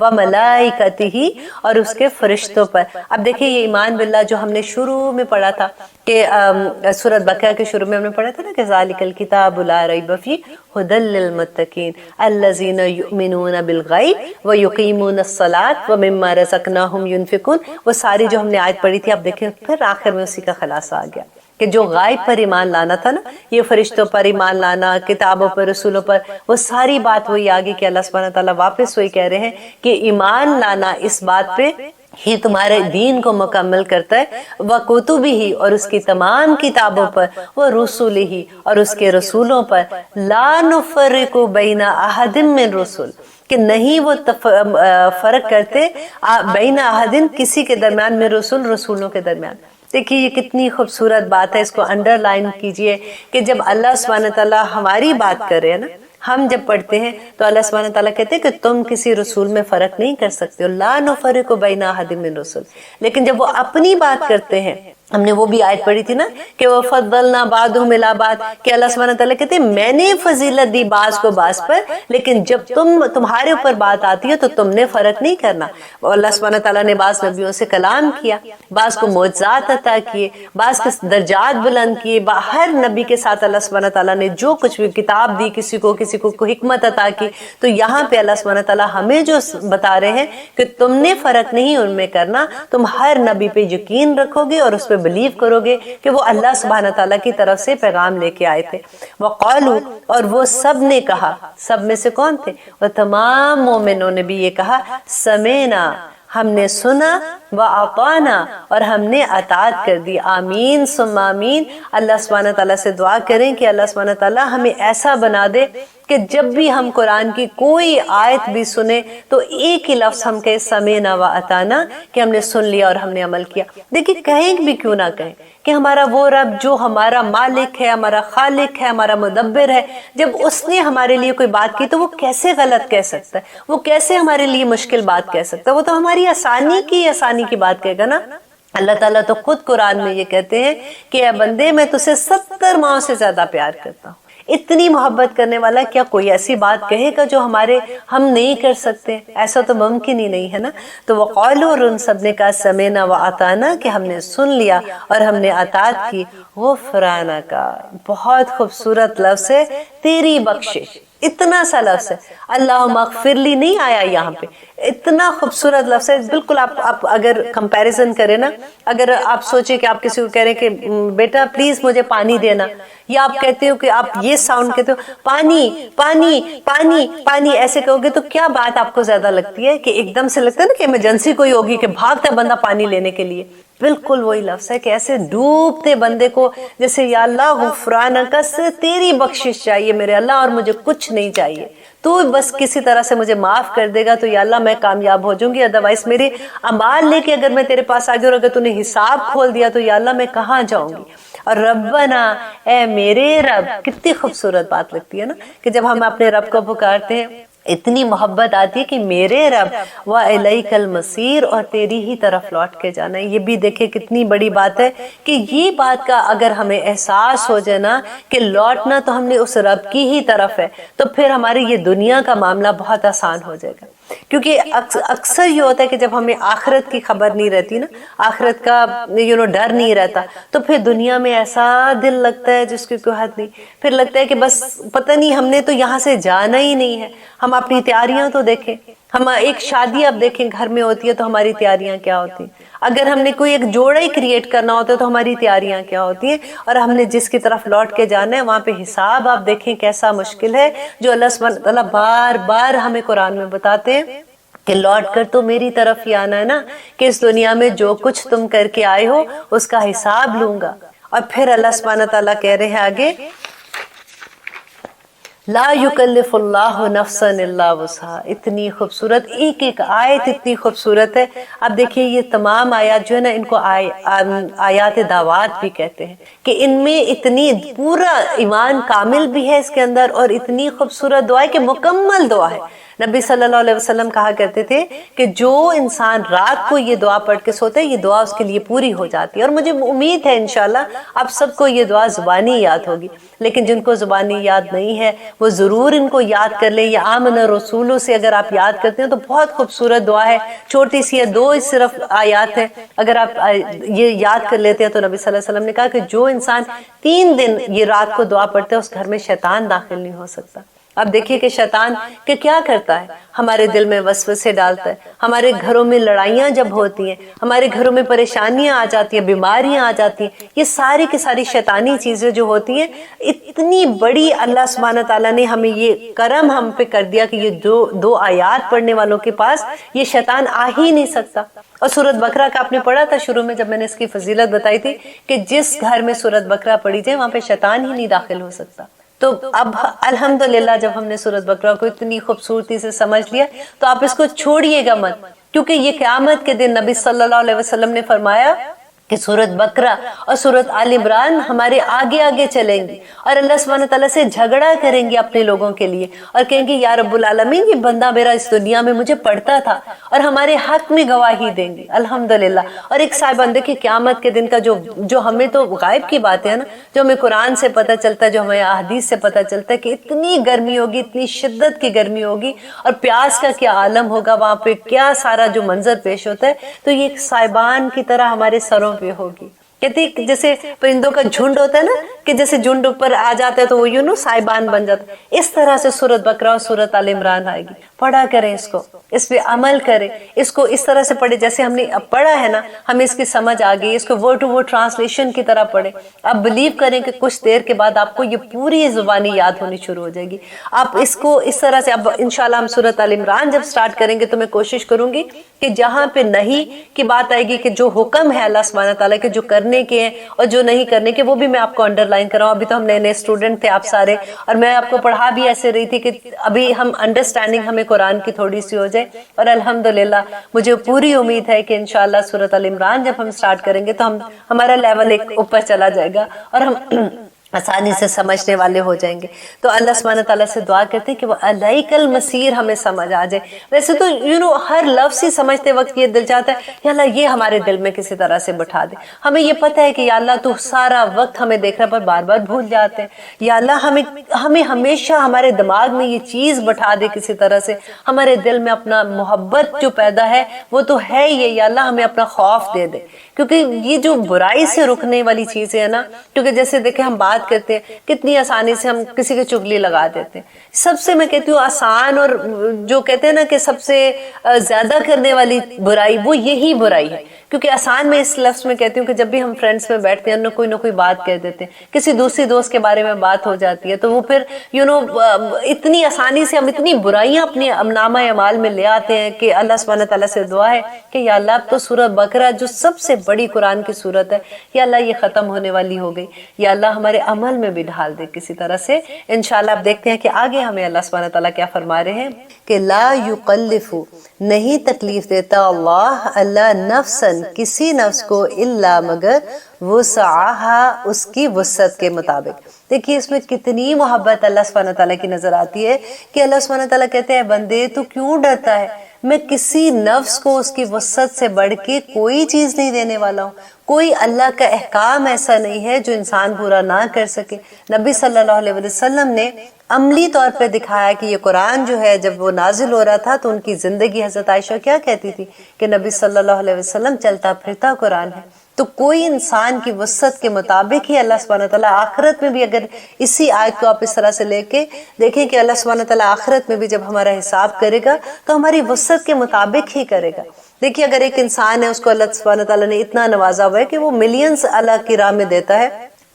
وملائکتہ، اور اس کے فرشتوں پر۔ اب دیکھیں یہ ایمان باللہ جو ہم نے شروع میں پڑھا تھا کہ سورۃ بقرہ کے شروع میں ہم نے پڑھا تھا نا کہ ذالک الکتاب لا ریب فیہ ھدی للمتقین الذین یؤمنون بالغیب ویقیمون الصلاۃ ومما رزقناہم ینفقون۔ وہ ساری جو ہم نے آیت پڑھی تھی، اب دیکھیں پھر آخر میں اسی کا خلاصہ آ گیا کہ جو غائب پر ایمان لانا تھا نا، یہ فرشتوں پر ایمان لانا، کتابوں پر، رسولوں پر، وہ ساری بات وہی آگے کہ اللہ سبحانہ تعالیٰ واپس وہی کہہ رہے ہیں کہ ایمان لانا اس بات پہ ہی تمہارے دین کو مکمل کرتا ہے، وَکُتُبِہِ، اور اس کی تمام کتابوں پر، وَرُسُلِہِ، اور اس کے رسولوں پر، لَا نُفَرِّقُ بَيْنَ أَحَدٍ مِّن رُسُلٍ، کہ نہیں وہ فرق کرتے بین احدن، کسی کے درمیان، میں رسولوں کے درمیان۔ دیکھیے یہ کتنی خوبصورت بات ہے، اس کو انڈر لائن کیجئے کہ جب اللہ سبحانہ تعالیٰ ہماری بات کر رہے ہیں نا، ہم جب پڑھتے ہیں تو اللہ سبحانہ تعالیٰ کہتے ہیں کہ تم کسی رسول میں فرق نہیں کر سکتے، لا نفرق بین احد من رسل۔ لیکن جب وہ اپنی بات کرتے ہیں، ہم نے وہ بھی آیت پڑھی تھی نا کہ وَفَضَّلْنَا بَعْضُهُمْ عَلَىٰ بَعْضٍ، کہ اللہ سبحانہ تعالیٰ کہتے ہیں میں نے فضیلت دی بعض کو بعض پر، لیکن جب تمہارے اوپر بات آتی ہے تو تم نے فرق نہیں کرنا۔ اللہ سبحانہ تعالیٰ نے بعض نبیوں سے کلام کیا، بعض کو معجزات عطا کیے، بعض کے درجات بلند کیے، ہر نبی کے ساتھ اللہ سبحانہ تعالیٰ نے جو کچھ بھی کتاب دی، کسی کو حکمت عطا کی۔ تو یہاں پہ اللہ سبحانہ تعالیٰ ہمیں جو بتا رہے ہیں کہ تم نے فرق نہیں ان میں کرنا، تم ہر نبی پہ یقین رکھو گے اور اس پہ بلیو کرو گے کہ وہ اللہ سبحانہ تعالیٰ کی طرف سے پیغام لے کے آئے تھے۔ وَقَالُوا، اور وہ سب نے کہا، سب میں سے کون تھے؟ وہ تمام مومنوں نے بھی یہ کہا، سمینا، ہم نے سنا، وَأَطَعْنَا، اور ہم نے اطاعت کر دی۔ آمین ثم آمین۔ اللہ سبحانہ تعالیٰ سے دعا کریں کہ اللہ سبحانہ تعالیٰ ہمیں ایسا بنا دے کہ جب بھی ہم قرآن کی کوئی آیت بھی سنیں تو ایک ہی لفظ ہم کہیں سمینا و اطعنا، کہ ہم نے سن لیا اور ہم نے عمل کیا۔ دیکھیں کہیں بھی کیوں نہ کہیں کہ ہمارا وہ رب جو ہمارا مالک ہے، ہمارا خالق ہے، ہمارا مدبر ہے، جب اس نے ہمارے لیے کوئی بات کی تو وہ کیسے غلط کہہ سکتا ہے؟ وہ کیسے ہمارے لیے مشکل بات کہہ سکتا ہے؟ وہ تو ہماری آسانی کی بات کہے گا نا۔ اللہ تعالیٰ تو خود قرآن میں یہ کہتے ہیں کہ اے بندے میں تجھے 70 ماؤں سے زیادہ پیار کرتا ہوں۔ اتنی محبت کرنے والا کیا کوئی ایسی بات کہے گا جو ہم نہیں کر سکتے؟ ایسا تو ممکن ہی نہیں ہے نا۔ تو وقالوا، اور ان سب نے کہا سمینا و اطعنا، کہ ہم نے سن لیا اور ہم نے اطاعت کی۔ غفرانک، بہت خوبصورت لفظ ہے، تیری بخشش، اتنا سا لفظ ہے۔ اللہم اغفر لی نہیں آیا یہاں پہ، اتنا خوبصورت لفظ ہے۔ بالکل آپ اگر کمپیریزن کریں نا، اگر آپ سوچیں کہ آپ کسی کو کہہ رہے ہیں کہ بیٹا پلیز مجھے پانی دینا، یا آپ کہتے ہو کہ آپ یہ ساؤنڈ کہتے ہو پانی پانی پانی پانی، ایسے کہو گے تو کیا بات آپ کو زیادہ لگتی ہے؟ کہ ایک دم سے لگتا ہے نا کہ ایمرجنسی کوئی ہوگی کہ بھاگتا ہے بندہ پانی لینے کے لیے۔ بالکل وہی لفظ ہے کہ ایسے ڈوبتے بندے کو جیسے یا اللہ غفرانک، تیری بخشش چاہیے میرے اللہ، اور مجھے کچھ نہیں چاہیے، تو بس کسی طرح سے مجھے معاف کر دے گا تو یا اللہ میں کامیاب ہو جاؤں گی، ادروائز میرے اعمال لے کے اگر میں تیرے پاس آ گئی اور اگر تو نے حساب کھول دیا تو یا اللہ میں کہاں جاؤں گی۔ اور ربنا، اے میرے رب، کتنی خوبصورت بات لگتی ہے نا کہ جب ہم اپنے رب کو پکارتے ہیں اتنی محبت آتی ہے کہ میرے رب وَإِلَيْكَ الْمَصِيرُ، اور تیری ہی طرف لوٹ کے جانا ہے۔ یہ بھی دیکھیں کتنی بڑی بات ہے کہ یہ بات کا اگر ہمیں احساس ہو جائے نا کہ لوٹنا تو ہم نے اس رب کی ہی طرف ہے، تو پھر ہماری یہ دنیا کا معاملہ بہت آسان ہو جائے گا۔ کیونکہ اکثر یہ ہوتا ہے کہ جب ہمیں آخرت کی خبر نہیں رہتی نا، آخرت کا ڈر نہیں رہتا، تو پھر دنیا میں ایسا دل لگتا ہے جس کی کوئی حد نہیں، پھر لگتا ہے کہ بس پتہ نہیں ہم نے تو یہاں سے جانا ہی نہیں ہے۔ ہم اپنی تیاریاں تو دیکھیں، ہم ایک شادی اب دیکھیں گھر میں ہوتی ہے تو ہماری تیاریاں کیا ہوتی ہیں، اگر ہم نے کوئی ایک جوڑا ہی کریٹ کرنا ہوتا ہے تو ہماری تیاریاں کیا ہوتی ہیں، اور ہم نے جس کی طرف لوٹ کے جانا ہے وہاں پہ حساب آپ دیکھیں کیسا مشکل ہے، جو اللہ سبحانہ وتعالیٰ بار بار ہمیں قرآن میں بتاتے ہیں کہ لوٹ کر تو میری طرف ہی آنا ہے نا، کہ اس دنیا میں جو کچھ تم کر کے آئے ہو اس کا حساب لوں گا۔ اور پھر اللہ سبحانہ تعالیٰ کہہ رہے ہیں آگے، لا یکلف اللہ نفسا الا وسعہا۔ اتنی خوبصورت ایک ایک آیت اتنی خوبصورت ہے۔ اب دیکھیے یہ تمام آیات جو ہے نا ان کو آیات دعوات بھی کہتے ہیں، کہ ان میں اتنی پورا ایمان کامل بھی ہے اس کے اندر، اور اتنی خوبصورت دعا ہے کہ مکمل دعا ہے۔ نبی صلی اللہ علیہ وسلم کہا کرتے تھے کہ جو انسان رات کو یہ دعا پڑھ کے سوتا ہے یہ دعا اس کے لیے پوری ہو جاتی ہے، اور مجھے امید ہے انشاءاللہ آپ سب کو یہ دعا زبانی یاد ہوگی، لیکن جن کو زبانی یاد نہیں ہے وہ ضرور ان کو یاد کر لیں۔ یا آمن رسولوں سے اگر آپ یاد کرتے ہیں تو بہت خوبصورت دعا ہے، چھوٹی سی ہے، 2 صرف آیات ہیں، اگر آپ یہ یاد کر لیتے ہیں تو نبی صلی اللہ علیہ وسلم نے کہا کہ جو انسان 3 دن یہ رات کو دعا پڑھتا ہے اس گھر میں شیطان داخل نہیں ہو سکتا۔ اب دیکھیے کہ شیطان کہ کیا کرتا ہے، ہمارے دل میں وسوسے ڈالتا ہے، ہمارے گھروں میں لڑائیاں جب ہوتی ہیں، ہمارے گھروں میں پریشانیاں آ جاتی ہیں، بیماریاں آ جاتی ہیں، یہ ساری کی ساری شیطانی چیزیں جو ہوتی ہیں، اتنی بڑی اللہ سبحانہ تعالیٰ نے ہمیں یہ کرم ہم پہ کر دیا کہ یہ 2 آیات پڑھنے والوں کے پاس یہ شیطان آ ہی نہیں سکتا۔ اور سورۃ بقرہ کا آپ نے پڑھا تھا شروع میں جب میں نے اس کی فضیلت بتائی تھی کہ جس گھر میں سورۃ بقرہ پڑھی جائے وہاں پہ شیطان ہی نہیں داخل ہو سکتا۔ تو اب الحمدللہ جب ہم نے سورۃ بقرہ کو اتنی خوبصورتی سے سمجھ لیا تو آپ اس کو چھوڑیے گا مت، کیونکہ یہ قیامت کے دن نبی صلی اللہ علیہ وسلم نے فرمایا کہ سورۃ بقرہ اور سورۃ آل عمران ہمارے آگے آگے چلیں گی، اور اللہ سبحانہ تعالیٰ سے جھگڑا کریں گے اپنے لوگوں کے لیے، اور کہیں گے یا رب العالمین یہ بندہ میرا اس دنیا میں مجھے پڑھتا تھا، اور ہمارے حق میں گواہی دیں گے الحمدللہ۔ اور ایک صاحبان دیکھیں قیامت کے دن کا جو ہمیں تو غائب کی باتیں ہیں نا، جو ہمیں قرآن سے پتہ چلتا ہے، جو ہمیں احادیث سے پتہ چلتا ہے کہ اتنی گرمی ہوگی، اتنی شدت کی گرمی ہوگی، اور پیاس کا کیا عالم ہوگا وہاں پہ، کیا سارا جو منظر پیش ہوتا ہے، تو یہ ایک صاحبان کی طرح ہمارے سروں پہ ہوگی۔ کہتے ہیں جیسے پرندوں کا جھنڈ ہوتا ہے نا، کہ جیسے جھنڈ اوپر آ جاتا ہے تو وہ صاحبان بن جاتا ہے، اس طرح سے سورۃ بقرہ اور سورۃ آل عمران آئے گی۔ پڑھا کریں اس کو، اس پہ عمل کریں، اس کو اس طرح سے پڑھے جیسے ہم نے اب پڑھا ہے نا، ہمیں اس کی سمجھ آ گئی، اس کو ورڈ ٹو ورڈ ٹرانسلیشن کی طرح پڑھیں۔ آپ بلیو کریں کہ کچھ دیر کے بعد آپ کو یہ پوری زبانی یاد ہونی شروع ہو جائے گی۔ آپ اس کو اس طرح سے، اب انشاءاللہ ہم سورۃ آل عمران جب سٹارٹ کریں گے تو میں کوشش کروں گی کہ جہاں پہ نہیں کی بات آئے گی، کہ جو حکم ہے اللہ سبحانہ تعالیٰ کے جو کرنے کے ہیں اور جو نہیں کرنے کے، وہ بھی میں آپ کو انڈر لائن کراؤں۔ ابھی تو ہم نئے اسٹوڈنٹ تھے آپ سارے، اور میں آپ کو پڑھا بھی ایسے رہی تھی کہ ابھی ہم انڈرسٹینڈنگ ہمیں قرآن کی تھوڑی سی ہو جائے، اور الحمدللہ مجھے پوری امید ہے کہ انشاءاللہ سورۃ آل عمران جب ہم سٹارٹ کریں گے تو ہمارا لیول ایک اوپر چلا جائے گا اور ہم آسانی سے سمجھنے والے ہو جائیں گے۔ تو اللہ سبحانہ تعالیٰ سے دعا کرتے ہیں کہ وہ الیک المصیر ہمیں سمجھ آ جائے۔ ویسے تو ہر لفظ ہی سمجھتے وقت یہ دل چاہتا ہے یا اللہ یہ ہمارے دل میں کسی طرح سے بٹھا دے۔ ہمیں یہ پتہ ہے کہ یا اللہ تو سارا وقت ہمیں دیکھ رہا پر بار بار بھول جاتے ہیں، یا اللہ ہمیں ہمیشہ ہمارے دماغ میں یہ چیز بٹھا دے کسی طرح سے، ہمارے دل میں اپنا محبت جو پیدا ہے وہ تو ہے یہ، یا اللہ ہمیں اپنا خوف دے دے، کیونکہ یہ جو برائی سے رکنے والی چیزیں ہیں نا، کیونکہ جیسے دیکھیں ہم بات کرتے ہیں کتنی آسانی سے ہم کسی کی چگلی لگا دیتے ہیں۔ سب سے میں کہتی ہوں آسان اور جو کہتے ہیں نا کہ سب سے زیادہ کرنے والی برائی وہ یہی برائی ہے، کیونکہ آسان میں اس لفظ میں کہتی ہوں کہ جب بھی ہم فرینڈس میں بیٹھتے ہیں نہ کوئی بات کہہ دیتے ہیں، کسی دوسری دوست کے بارے میں بات ہو جاتی ہے تو وہ پھر اتنی آسانی سے ہم اتنی برائیاں اپنے نامہ اعمال میں لے آتے ہیں کہ اللہ سبحانہ تعالیٰ سے دعا ہے کہ یا اللہ اب تو سورۃ بقرہ جو سب سے بڑی قرآن کی سورت ہے، یا اللہ یہ ختم ہونے والی ہو گئی، یا اللہ ہمارے عمل میں بھی ڈھال دے کسی طرح سے۔ انشاءاللہ اب دیکھتے ہیں کہ آگے ہمیں اللہ سبحانہ تعالیٰ کیا فرما رہے ہیں کہ لا یکلف، نہیں تکلیف دیتا اللہ نفسن، کسی نفس کو، الا مگر وسعہا، اس کی وسعت کے مطابق۔ دیکھیے اس میں کتنی محبت اللہ سبحانہ تعالیٰ کی نظر آتی ہے کہ اللہ سبحانہ تعالیٰ کہتے ہیں بندے تو کیوں ڈرتا ہے، میں کسی نفس کو اس کی وسعت سے بڑھ کے کوئی چیز نہیں دینے والا ہوں۔ کوئی اللہ کا احکام ایسا نہیں ہے جو انسان پورا نہ کر سکے۔ نبی صلی اللہ علیہ وسلم نے عملی طور پہ دکھایا کہ یہ قرآن جو ہے جب وہ نازل ہو رہا تھا تو ان کی زندگی، حضرت عائشہ کیا کہتی تھی کہ نبی صلی اللہ علیہ وسلم چلتا پھرتا قرآن ہے۔ تو کوئی انسان کی وسعت کے مطابق ہی اللہ سبحانہ تعالیٰ آخرت میں بھی، اگر اسی آیت کو آپ اس طرح سے لے کے دیکھیں کہ اللہ سبحانہ تعالیٰ آخرت میں بھی جب ہمارا حساب کرے گا تو ہماری وسعت کے مطابق ہی کرے گا۔ دیکھیے اگر ایک انسان ہے، اس کو اللہ سبحانہ تعالیٰ نے اتنا نوازا ہوا ہے کہ وہ ملینز اللہ کی راہ میں دیتا ہے،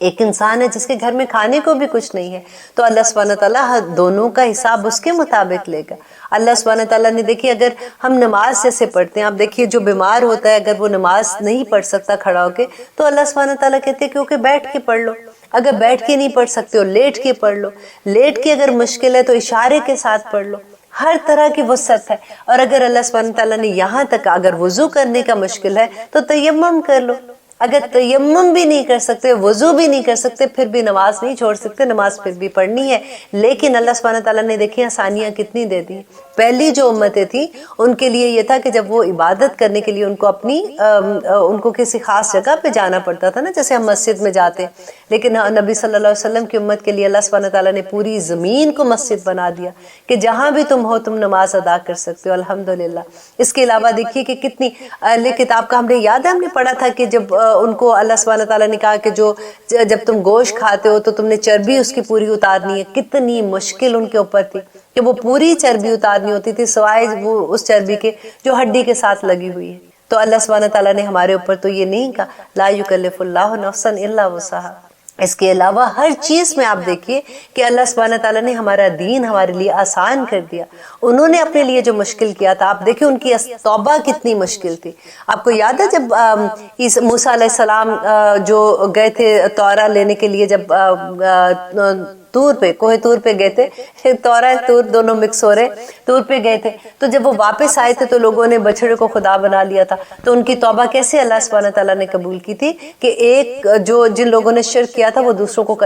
ایک انسان ہے جس کے گھر میں کھانے کو بھی کچھ نہیں ہے، تو اللہ سبحانہ تعالیٰ دونوں کا حساب اس کے مطابق لے گا۔ اللہ سبحانہ تعالیٰ نے، دیکھیے اگر ہم نماز جیسے پڑھتے ہیں، آپ دیکھیے جو بیمار ہوتا ہے اگر وہ نماز نہیں پڑھ سکتا کھڑا ہو کے، تو اللہ سبحانہ تعالیٰ کہتے ہیں کہ اوکے بیٹھ کے پڑھ لو، اگر بیٹھ کے نہیں پڑھ سکتے ہو لیٹ کے پڑھ لو، لیٹ کے اگر مشکل ہے تو اشارے کے ساتھ پڑھ لو۔ ہر طرح کی وسعت ہے۔ اور اگر اللہ سبحانہ تعالیٰ نے یہاں تک اگر وضو کرنے کا مشکل ہے تو تیمم کر لو، اگر تیمم بھی نہیں کر سکتے، وضو بھی نہیں کر سکتے، پھر بھی نماز نہیں چھوڑ سکتے، نماز پھر بھی پڑھنی ہے۔ لیکن اللہ سبحانہ تعالیٰ نے دیکھی آسانیاں کتنی دے دی۔ پہلی جو امتیں تھیں ان کے لیے یہ تھا کہ جب وہ عبادت کرنے کے لیے ان کو اپنی ان کو کسی خاص جگہ پہ جانا پڑتا تھا نا، جیسے ہم مسجد میں جاتے، لیکن نبی صلی اللہ علیہ وسلم کی امت کے لیے اللہ سبحانہ تعالیٰ نے پوری زمین کو مسجد بنا دیا کہ جہاں بھی تم ہو تم نماز ادا کر سکتے ہو، الحمدللہ۔ اس کے علاوہ دیکھیے کہ کتنی اہل کتاب کا ہم نے یاد ہے، ہم نے پڑھا تھا کہ جب ان کو اللہ سبحانہ تعالیٰ نے کہا کہ جب تم گوشت کھاتے ہو تو تم نے چربی اس کی پوری اتارنی ہے، کتنی مشکل ان کے اوپر تھی کہ وہ پوری چربی اتارنی ہوتی تھی سوائے وہ اس چربی کے جو ہڈی کے ساتھ لگی ہوئی ہے۔ تو اللہ سبحانہ تعالیٰ نے ہمارے اوپر تو یہ نہیں کہا لا یکلف اللہ نفسا الا وسعہا۔ اس کے علاوہ ہر چیز میں آپ دیکھیے کہ اللہ سبحانہ تعالیٰ نے ہمارا دین ہمارے لیے آسان کر دیا۔ انہوں نے اپنے لیے جو مشکل کیا تھا، آپ دیکھیں ان کی توبہ کتنی مشکل تھی۔ آپ کو یاد ہے جب موسیٰ علیہ السلام جو گئے تھے تورا لینے کے لیے، جب طور پہ، کوہ طور پہ گئے تھے، تورا طور دونوں مکس ہو رہے، طور پہ گئے تھے، تو جب وہ واپس آئے تھے تو لوگوں نے بچڑے کو خدا بنا لیا تھا۔ تو ان کی توبہ کیسے اللہ سبحانہ تعالیٰ نے قبول کی تھی کہ جن لوگوں نے شرک کیا تھا وہ دوسروں کو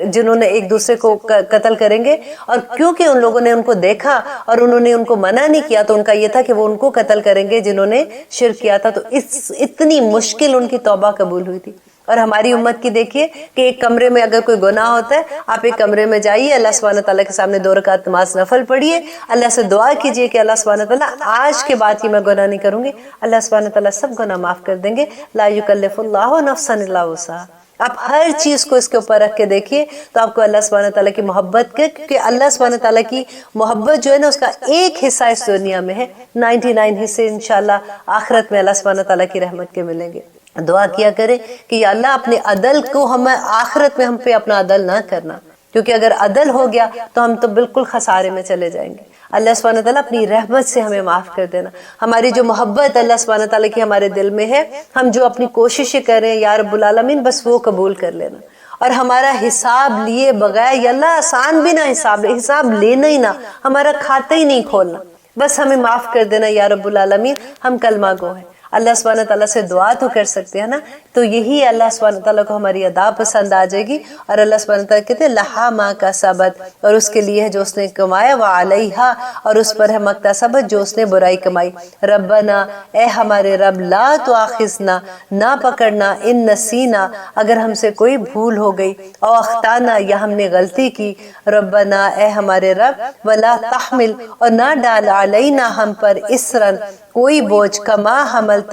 جنہوں نے ایک دوسرے کو قتل کریں گے، اور کیونکہ ان لوگوں نے ان کو دیکھا اور انہوں نے ان کو منع نہیں کیا تو ان کا یہ تھا کہ وہ ان کو قتل کریں گے جنہوں نے شرک کیا تھا۔ تو اتنی مشکل ان کی توبہ قبول ہوئی تھی۔ اور ہماری امت کی دیکھیے کہ ایک کمرے میں اگر کوئی گناہ ہوتا ہے، آپ ایک کمرے میں جائیے، اللہ سبحانہ تعالیٰ کے سامنے 2 رکعت نماز نفل پڑھیے، اللہ سے دعا کیجئے کہ اللہ سبحانہ تعالیٰ آج کے بعد کی میں گناہ نہیں کروں گی، اللہ سبحانہ تعالیٰ سب گناہ معاف کر دیں گے۔ لا یکلف اللہ نفسا الا وسعہا۔ آپ ہر چیز کو اس کے اوپر رکھ کے دیکھیے تو آپ کو اللہ سبحانہ تعالیٰ کی محبت کے، کیونکہ اللہ سبحانہ تعالیٰ کی محبت جو ہے نا اس کا ایک حصہ اس دنیا میں ہے، 99 حصے انشاءاللہ آخرت میں اللہ سبحانہ تعالیٰ کی رحمت کے ملیں گے۔ دعا کیا کریں کہ یا اللہ اپنے عدل کو ہمیں آخرت میں ہم پہ اپنا عدل نہ کرنا، کیونکہ اگر عدل ہو گیا تو ہم تو بالکل خسارے میں چلے جائیں گے۔ اللہ سبحانہ تعالیٰ اپنی رحمت سے ہمیں معاف کر دینا۔ ہماری جو محبت اللہ سبحانہ تعالیٰ کی ہمارے دل میں ہے، ہم جو اپنی کوششیں کر رہے ہیں یا رب العالمین بس وہ قبول کر لینا، اور ہمارا حساب لیے بغیر، یا اللہ آسان بھی نہ حساب لینا ہی نہ، ہمارا کھاتا ہی نہیں کھولنا، بس ہمیں معاف کر دینا یا رب العالمین، ہم کلمہ گو ہیں۔ اللہ سبحانہ تعالیٰ سے دعا تو کر سکتے ہیں نا، تو یہی اللہ سبحانہ تعالیٰ کو ہماری ادا پسند آ جائے گی، اور اللہ سبحانہ تعالیٰ کہتے ہیں لہا ما کسبت، اور اس کے لیے ہے جو اس نے کمایا، وعلیہا، اور اس پر ہے مکتسبت جو اس نے برائی کمائی۔ ربنا، اے ہمارے رب، لا تؤاخذنا، نہ پکڑنا، ان نسینا، اگر ہم سے کوئی بھول ہو گئی، او اخطانا، یا ہم نے غلطی کی، ربنا، اے ہمارے رب، ولا تحمل، اور نہ ڈال، علینا، ہم پر، اسرن، کوئی بوجھ، کما حملتہ،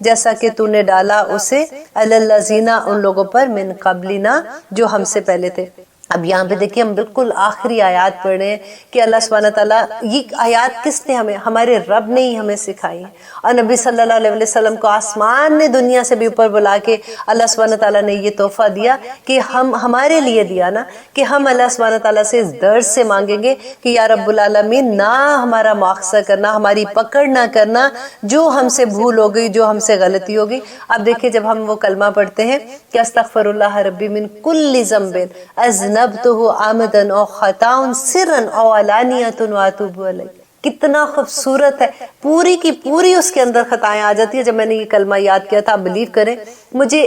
جیسا کہ تو نے ڈالا اسے، علی الذین، ان لوگوں پر، من قبلنا، جو ہم سے پہلے تھے۔ اب یہاں پہ دیکھیے ہم بالکل آخری آیات پڑھ رہے ہیں کہ اللہ سبحانہ تعالیٰ، یہ آیات کس نے ہمیں، ہمارے رب نے ہی ہمیں سکھائی ہے، اور نبی صلی اللہ علیہ وسلم کو آسمان نے دنیا سے بھی اوپر بلا کے اللہ سبحانہ تعالیٰ نے یہ تحفہ دیا کہ ہمارے لیے دیا نا، کہ ہم اللہ سبحانہ تعالیٰ سے اس درد سے مانگیں گے کہ یا رب العالمین نہ ہمارا مواخذہ کرنا، ہماری پکڑ نہ کرنا، جو ہم سے بھول ہو گئی، جو ہم سے غلطی ہو گئی۔ اب دیکھیے جب ہم وہ کلمہ پڑھتے ہیں کہ استغفر اللہ ربی من کل ذنب اذنبتہ عمدا او خطا سرا او علانیۃ واتوب الیہ، کتنا خوبصورت ہے، پوری کی پوری اس کے اندر خطائیں آ جاتی ہیں۔ جب میں نے یہ کلمہ یاد کیا تھا، آپ بلیو کریں، مجھے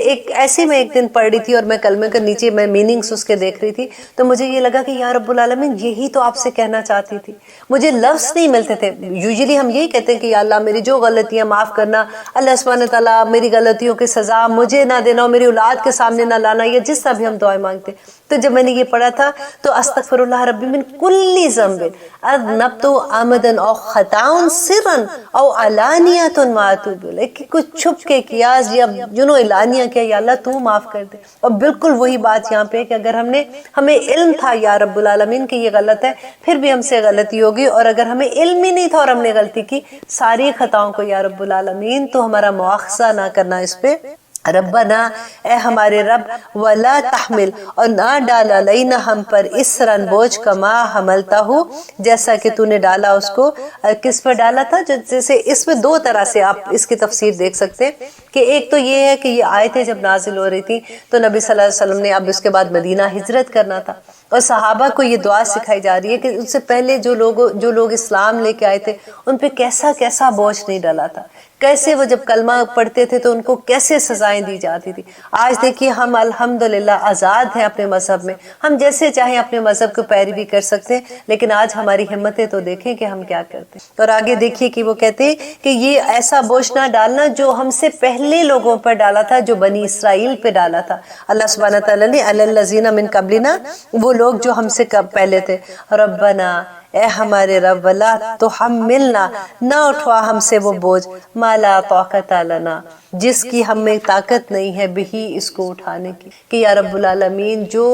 میں ایک دن پڑھ رہی تھی اور میں کلمے کے نیچے میں میننگز اس کے دیکھ رہی تھی، تو مجھے یہ لگا کہ یا رب العالمین یہی تو آپ سے کہنا چاہتی تھی، مجھے لفظ نہیں ملتے تھے۔ یوزلی ہم یہی کہتے ہیں کہ یا اللہ میری جو غلطیاں معاف کرنا، اللہ سبحانہ تعالیٰ میری غلطیوں کی سزا مجھے نہ دینا اور میری اولاد کے سامنے نہ لانا، یا جس طرح بھی ہم دعائیں مانگتے۔ تو جب میں نے یہ پڑھا تھا تو استغفر اللہ ربی من کل ذنب اذنبت عمدا او خطا سرا او علانیۃ واتوب الیہ، کہ کچھ چھپ کے کیا یا علانیہ کیا، یا اللہ تو معاف کر دے۔ اور بالکل وہی بات یہاں پہ کہ اگر ہمیں علم تھا یا رب العالمین کہ یہ غلط ہے، پھر بھی ہم سے غلطی ہوگی، اور اگر ہمیں علم ہی نہیں تھا اور ہم نے غلطی کی، ساری خطاؤں کو یا رب العالمین تو ہمارا مواخذہ نہ کرنا اس پہ۔ ربنا، اے ہمارے رب، ولا تحمل، اور نہ ڈال علینا ہم پر، اسرن بوجھ، کما حملتا ہو، جیسا کہ تو نے ڈالا اس کو، کس پر ڈالا تھا؟ جیسے اس میں دو طرح سے آپ اس کی تفسیر دیکھ سکتے ہیں کہ ایک تو یہ ہے کہ یہ آیتیں جب نازل ہو رہی تھی تو نبی صلی اللہ علیہ وسلم نے اب اس کے بعد مدینہ ہجرت کرنا تھا، اور صحابہ کو یہ دعا سکھائی جا رہی ہے کہ اس سے پہلے جو لوگ اسلام لے کے آئے تھے ان پہ کیسا بوجھ نہیں ڈالا تھا، کیسے وہ جب کلمہ پڑھتے تھے تو ان کو کیسے سزائیں دی جاتی تھی۔ آج دیکھیے ہم الحمدللہ آزاد ہیں اپنے مذہب میں، ہم جیسے چاہیں اپنے مذہب کو پیروی کر سکتے ہیں، لیکن آج ہماری ہمتیں تو دیکھیں کہ ہم کیا کرتے ہیں۔ اور آگے دیکھیے کہ وہ کہتے ہیں کہ یہ ایسا بوجھ نہ ڈالنا جو ہم سے پہلے لوگوں پر ڈالا تھا، جو بنی اسرائیل پہ ڈالا تھا۔ اللہ سبحانہ تعالیٰ نے علی الذین من قبلنا، وہ لوگ جو ہم سے پہلے تھے، ربنا، اے ہمارے رب، ولا تحملنا، نہ اٹھوا ہم سے وہ بوجھ، ما لا طاقت لنا، جس کی ہمیں طاقت نہیں ہے، بہی، اس کو اٹھانے کی، کہ یا رب العالمین جو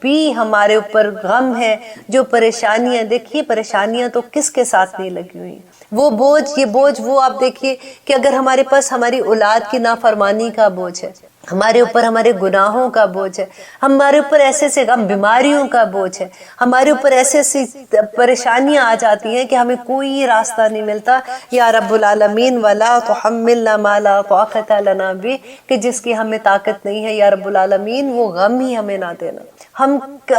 بھی ہمارے اوپر غم ہے، جو پریشانیاں، دیکھیے پریشانیاں تو کس کے ساتھ نہیں لگی ہوئی ہیں، وہ بوجھ وہ آپ دیکھیے کہ اگر ہمارے پاس ہماری اولاد کی نافرمانی کا بوجھ ہے، ہمارے اوپر ہمارے گناہوں کا بوجھ ہے، ہمارے اوپر ایسے غم، بیماریوں کا بوجھ ہے، ہمارے اوپر ایسی پریشانیاں آ جاتی ہیں کہ ہمیں کوئی راستہ نہیں ملتا، یا رب العالمین ولا تحملنا ما لا طاقت لنا بہ، کہ جس کی ہمیں طاقت نہیں ہے، یا رب العالمین وہ غم ہی ہمیں نہ دینا۔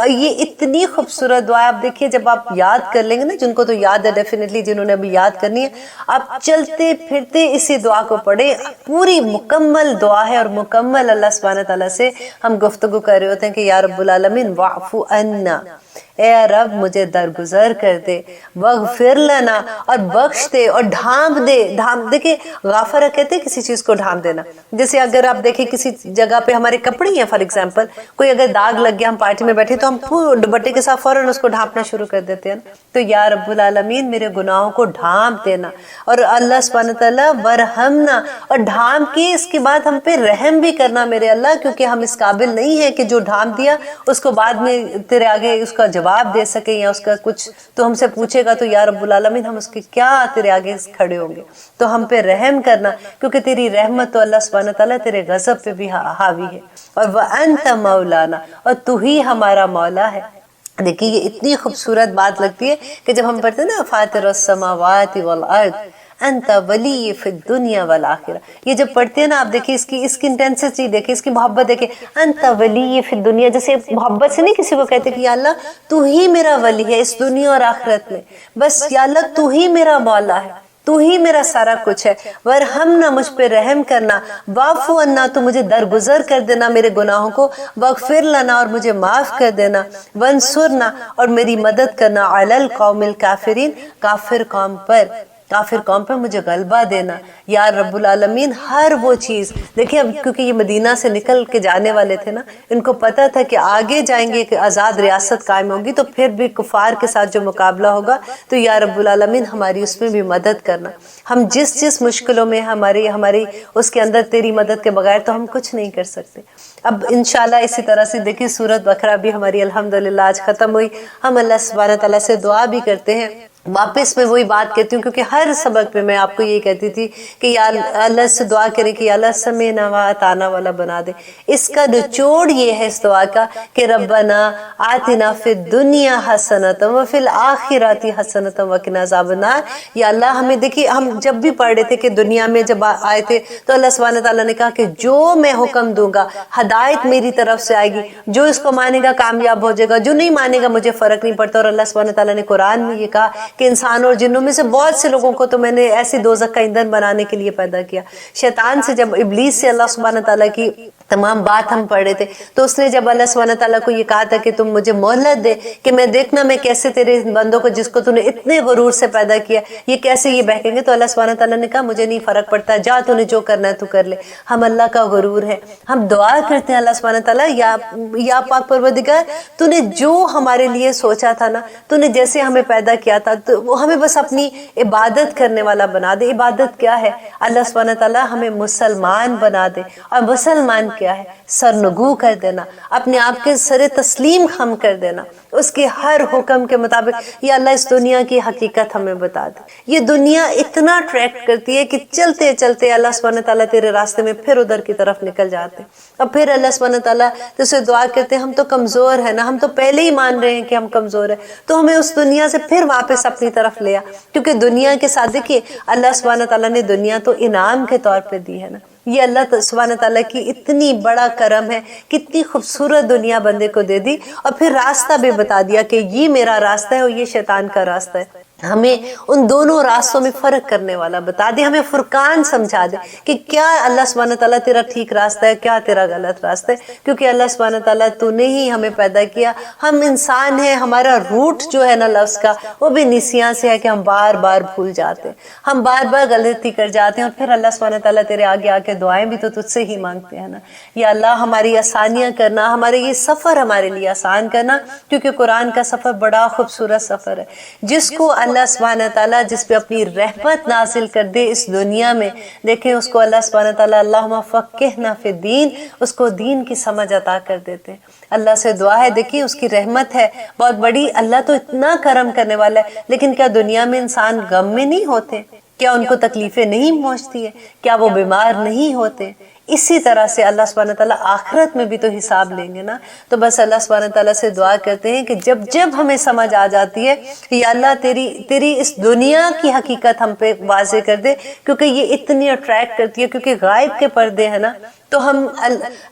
یہ اتنی خوبصورت دعا، آپ دیکھیے جب آپ یاد کر لیں گے نا، جن کو تو یاد ہے ڈیفینیٹلی، جنہوں نے ابھی یاد کرنی ہے، آپ چلتے پھرتے اسی دعا کو پڑھیں، پوری مکمل دعا ہے، اور مکمل اللہ سبحانہ تعالیٰ سے ہم گفتگو کر رہے ہوتے ہیں کہ یا رب العالمین واعف عنا، اے رب مجھے درگزر کر دے، واغفر لنا، اور بخش دے، اور ڈھانپ دے۔ دیکھیں غافرہ کہتے ہیں کسی چیز کو ڈھانپ دینا، جیسے اگر آپ دیکھیں کسی جگہ پہ ہمارے کپڑے ہیں، فار ایگزامپل کوئی اگر داغ لگ گیا، ہم پارٹی میں بیٹھے تو ہم دوپٹے کے ساتھ فوراً اس کو ڈھانپنا شروع کر دیتے ہیں، تو یا رب العالمین میرے گناہوں کو ڈھانپ دینا، اور اللہ سبحانہ تعالیٰ ورحمنا، اور ڈھانپ کے اس کے بعد ہم پہ رحم بھی کرنا میرے اللہ، کیونکہ ہم اس قابل نہیں ہیں کہ جو ڈھانپ دیا اس کو بعد میں تیرے آگے اس کا جواب دے سکیں، یا اس کا کچھ تو ہم سے پوچھے گا تو یا رب العالمین ہم اس کی کیا تیرے آگے کھڑے ہوں گے، تو ہم پہ رحم کرنا، کیونکہ تیری رحمت تو اللہ سبحانہ تعالیٰ تیرے غضب پہ بھی حاوی ہے، اور وَأَنْتَ مولانا، اور تو ہی ہمارا مولا ہے۔ دیکھیے یہ اتنی خوبصورت بات لگتی ہے کہ جب ہم پڑھتے ہیں نا فاطر السماوات والارض انت ولی فی الدنیا والآخرہ، یہ جب پڑھتے ہیں نا آپ دیکھیں اس کی انٹینسٹی دیکھیں، اس کی محبت دیکھیں، انت ولی فی الدنیا، جیسے محبت سے نہیں کسی کو کہتے کہ یا اللہ تو ہی میرا ولی ہے اس دنیا اور آخرت میں، بس یا اللہ تو ہی میرا مولا ہے، تو ہی میرا سارا کچھ ہے، ورحمنا، مجھ پہ رحم کرنا، واعف عنا، تو مجھے درگزر کر دینا میرے گناہوں کو، واغفر لنا، اور مجھے معاف کر دینا، وانصرنا، اور میری مدد کرنا، علی القوم الکافرین، کافر قوم پر۔ کافر قوم پہ مجھے غلبہ دینا یا رب العالمین۔ ہر وہ چیز دیکھیں، اب کیونکہ یہ مدینہ سے نکل کے جانے والے تھے نا، ان کو پتہ تھا کہ آگے جائیں گے کہ آزاد ریاست قائم ہوگی تو پھر بھی کفار کے ساتھ جو مقابلہ ہوگا، تو یا رب العالمین ہماری اس میں بھی مدد کرنا۔ ہم جس مشکلوں میں ہماری اس کے اندر تیری مدد کے بغیر تو ہم کچھ نہیں کر سکتے۔ اب انشاءاللہ اسی طرح سے دیکھیں سورۃ بقرہ بھی ہماری الحمدللہ آج ختم ہوئی۔ ہم اللہ سبحانہ تعالیٰ سے دعا بھی کرتے ہیں، واپس میں وہی بات کہتی ہوں کیونکہ ہر سبق میں آپ کو یہ کہتی تھی کہ یا اللہ سے دعا کریں کہ یا اللہ سمعنا وأطعنا والا بنا دے۔ اس کا نچوڑ یہ ہے اس دعا کا کہ ربنا آتنا فی الدنیا حسنۃ وفی الآخرۃ حسنۃ وقنا عذاب النار۔ یا اللہ ہمیں دیکھیے، ہم جب بھی پڑھ رہے تھے کہ دنیا میں جب آئے تھے تو اللہ سبحانہ تعالیٰ نے کہا کہ جو میں حکم دوں گا، ہدایت میری طرف سے آئے گی، جو اس کو مانے گا کامیاب ہو جائے گا، جو نہیں مانے گا مجھے فرق نہیں پڑتا۔ اور اللہ سبحانہ تعالیٰ نے قرآن میں یہ کہا کہ انسان اور جنوں میں سے بہت سے لوگوں کو تو میں نے ایسی دوزخ کا ایندھن بنانے کے لیے پیدا کیا۔ شیطان سے جب ابلیس سے اللہ سبحانہ تعالیٰ کی تمام بات ہم پڑھ رہے تھے تو اس نے جب اللہ سبحانہ تعالیٰ کو یہ کہا تھا کہ تم مجھے مہلت دے کہ میں دیکھنا میں کیسے تیرے بندوں کو جس کو تو نے اتنے غرور سے پیدا کیا یہ کیسے یہ بہکیں گے، تو اللہ سبحانہ تعالیٰ نے کہا مجھے نہیں فرق پڑتا، جا تو نے جو کرنا ہے تو کر لے۔ ہم اللہ کا غرور ہے، ہم دعا کرتے ہیں اللہ سبحانہ تعالیٰ یا پاک پروردگار تو نے جو ہمارے لیے سوچا تھا نا، تو نے جیسے ہمیں پیدا کیا تھا تو وہ ہمیں بس اپنی عبادت کرنے والا بنا دے۔ عبادت کیا ہے؟ اللہ سبحانہ تعالیٰ ہمیں مسلمان بنا دے۔ اور مسلمان کیا ہے؟ سرنگو کر دینا، اپنے آپ کے سر تسلیم خم کر دینا، اس کے ہر حکم کے مطابق۔ یا اللہ اس دنیا کی حقیقت ہمیں بتا دے۔ یہ دنیا اتنا اٹریکٹ کرتی ہے کہ چلتے چلتے اللہ سبحانہ تعالیٰ تیرے راستے میں پھر ادھر کی طرف نکل جاتے ہیں، اور پھر اللہ سبحانہ تعالیٰ سے دعا کرتے ہیں ہم تو کمزور ہیں نا، ہم تو پہلے ہی مان رہے ہیں کہ ہم کمزور ہیں، تو ہمیں اس دنیا سے پھر واپس اپنی طرف لیا، کیونکہ دنیا کے ساتھ دیکھیے اللہ سبحانہ تعالیٰ نے دنیا تو انعام کے طور پہ دی ہے نا۔ یہ اللہ سبحانہ تعالیٰ کی اتنی بڑا کرم ہے، کتنی خوبصورت دنیا بندے کو دے دی، اور پھر راستہ بھی بتا دیا کہ یہ میرا راستہ ہے اور یہ شیطان کا راستہ ہے۔ ہمیں ان دونوں راستوں میں فرق کرنے والا بتا دے، ہمیں فرقان سمجھا دے کہ کیا اللہ سبحانہ تعالیٰ تیرا ٹھیک راستہ ہے، کیا تیرا غلط راستہ ہے، کیونکہ اللہ سبحانہ تعالیٰ تو نے ہی ہمیں پیدا کیا۔ ہم انسان ہیں، ہمارا روٹ جو ہے نا لفظ کا وہ بھی نسیان سے ہے کہ ہم بار بار بھول جاتے ہیں، ہم بار بار غلطی کر جاتے ہیں، اور پھر اللہ سبحانہ تعالیٰ تیرے آگے آ کے دعائیں بھی تو تجھ سے ہی مانگتے ہیں نا۔ یا اللہ ہماری آسانیاں کرنا، ہمارے یہ سفر ہمارے لیے آسان کرنا، کیونکہ قرآن کا سفر بڑا خوبصورت سفر ہے۔ جس کو اللہ سبحانہ تعالیٰ جس پہ اپنی رحمت نازل کر دے اس دنیا میں، دیکھیں اس کو اللہ سبحانہ تعالیٰ اللہم فقہنا فی الدین، اس کو دین کی سمجھ عطا کر دیتے ہیں۔ اللہ سے دعا ہے، دیکھیں اس کی رحمت ہے بہت بڑی، اللہ تو اتنا کرم کرنے والا ہے، لیکن کیا دنیا میں انسان غم میں نہیں ہوتے؟ کیا ان کو تکلیفیں نہیں پہنچتی ہے؟ کیا وہ بیمار نہیں ہوتے؟ اسی طرح سے اللہ سبحانہ تعالیٰ آخرت میں بھی تو حساب لیں گے نا۔ تو بس اللہ سبحانہ تعالیٰ سے دعا کرتے ہیں کہ جب ہمیں سمجھ آ جاتی ہے یا اللہ تیری اس دنیا کی حقیقت ہم پہ واضح کر دے، کیونکہ یہ اتنی اٹریکٹ کرتی ہے، کیونکہ غائب کے پردے ہیں نا۔ تو ہم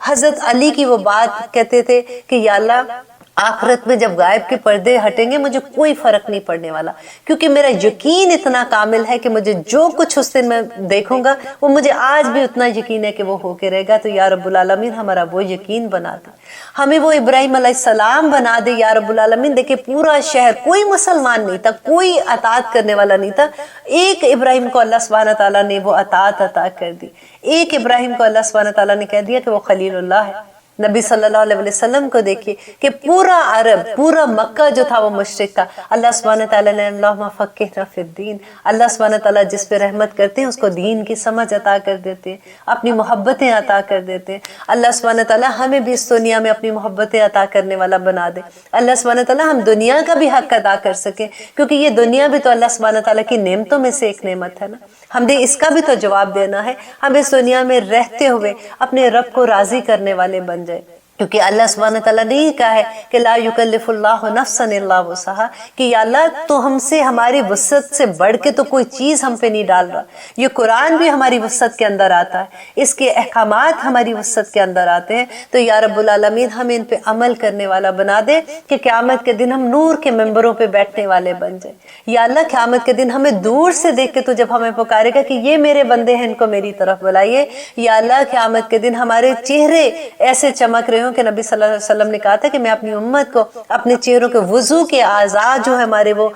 حضرت علی کی وہ بات کہتے تھے کہ یا اللہ آخرت میں جب غائب کے پردے ہٹیں گے مجھے کوئی فرق نہیں پڑنے والا، کیونکہ میرا یقین اتنا کامل ہے کہ مجھے جو کچھ اس دن میں دیکھوں گا وہ مجھے آج بھی اتنا یقین ہے کہ وہ ہو کے رہے گا۔ تو یا رب العالمین ہمارا وہ یقین بنا دے، ہمیں وہ ابراہیم علیہ السلام بنا دے یا رب العالمین۔ دیکھیں پورا شہر کوئی مسلمان نہیں تھا، کوئی اطاعت کرنے والا نہیں تھا، ایک ابراہیم کو اللہ سبحانہ تعالیٰ نے وہ اطاعت عطا کر دی، ایک ابراہیم کو اللہ سبحانہ تعالیٰ نے کہہ دیا کہ وہ خلیل اللہ ہے۔ نبی صلی اللہ علیہ وسلم کو دیکھیے کہ پورا عرب، پورا مکہ جو تھا وہ مشرک تھا، اللہ سبحانہ تعالیٰ نے اللہم فقہنا فی الدین، اللہ سبحانہ تعالیٰ جس پہ رحمت کرتے ہیں اس کو دین کی سمجھ عطا کر دیتے ہیں، اپنی محبتیں عطا کر دیتے ہیں۔ اللہ سبحانہ تعالیٰ ہمیں بھی اس دنیا میں اپنی محبتیں عطا کرنے والا بنا دے۔ اللہ سبحانہ تعالیٰ ہم دنیا کا بھی حق ادا کر سکیں، کیونکہ یہ دنیا بھی تو اللہ سبحانہ تعالیٰ کی نعمتوں میں سے ایک نعمت ہے نا، ہم نے اس کا بھی تو جواب دینا ہے۔ ہم اس دنیا میں رہتے ہوئے اپنے رب کو راضی کرنے والے بن جائے، کیونکہ اللہ سبحانہ تعالیٰ نے یہ کہا ہے کہ لا یکلف اللہ نفسا الا وسعہا، کہ یا اللہ تو ہم سے ہماری وسعت سے بڑھ کے تو کوئی چیز ہم پہ نہیں ڈال رہا۔ یہ قرآن بھی ہماری وسعت کے اندر آتا ہے، اس کے احکامات ہماری وسعت کے اندر آتے ہیں، تو یا رب العالمین ہمیں ان پہ عمل کرنے والا بنا دے کہ قیامت کے دن ہم نور کے ممبروں پہ بیٹھنے والے بن جائیں۔ یا اللہ قیامت کے دن ہمیں دور سے دیکھ کے تو جب ہمیں پکارے گا کہ یہ میرے بندے ہیں ان کو میری طرف بلائیے، یا اللہ قیامت کے دن ہمارے چہرے ایسے چمک رہے ہوں کہ نبی صلی اللہ علیہ وسلم نے کہا تھا کہ میں اپنی امت کو اپنے چہروں کے وضو کے اعضاء جو ہمارے وہ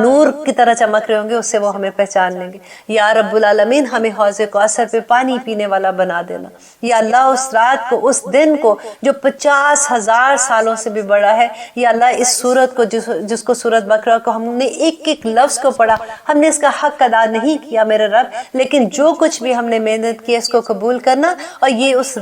نور کی طرح چمک رہے ہوں گے، اس سے وہ ہمیں پہچان لیں گے۔ یا رب العالمین ہمیں حوض کوثر پہ پانی پینے والا بنا دینا۔ یا اللہ اس رات کو، اس دن کو جو 50,000 سالوں سے بھی بڑا ہے، یا اللہ اس سورت کو جس کو سورت بقرہ کو ہم نے ایک ایک لفظ کو پڑھا، ہم نے اس کا حق ادا نہیں کیا میرے رب، لیکن جو کچھ بھی ہم نے محنت کی اس کو قبول کرنا۔ اور یہ اس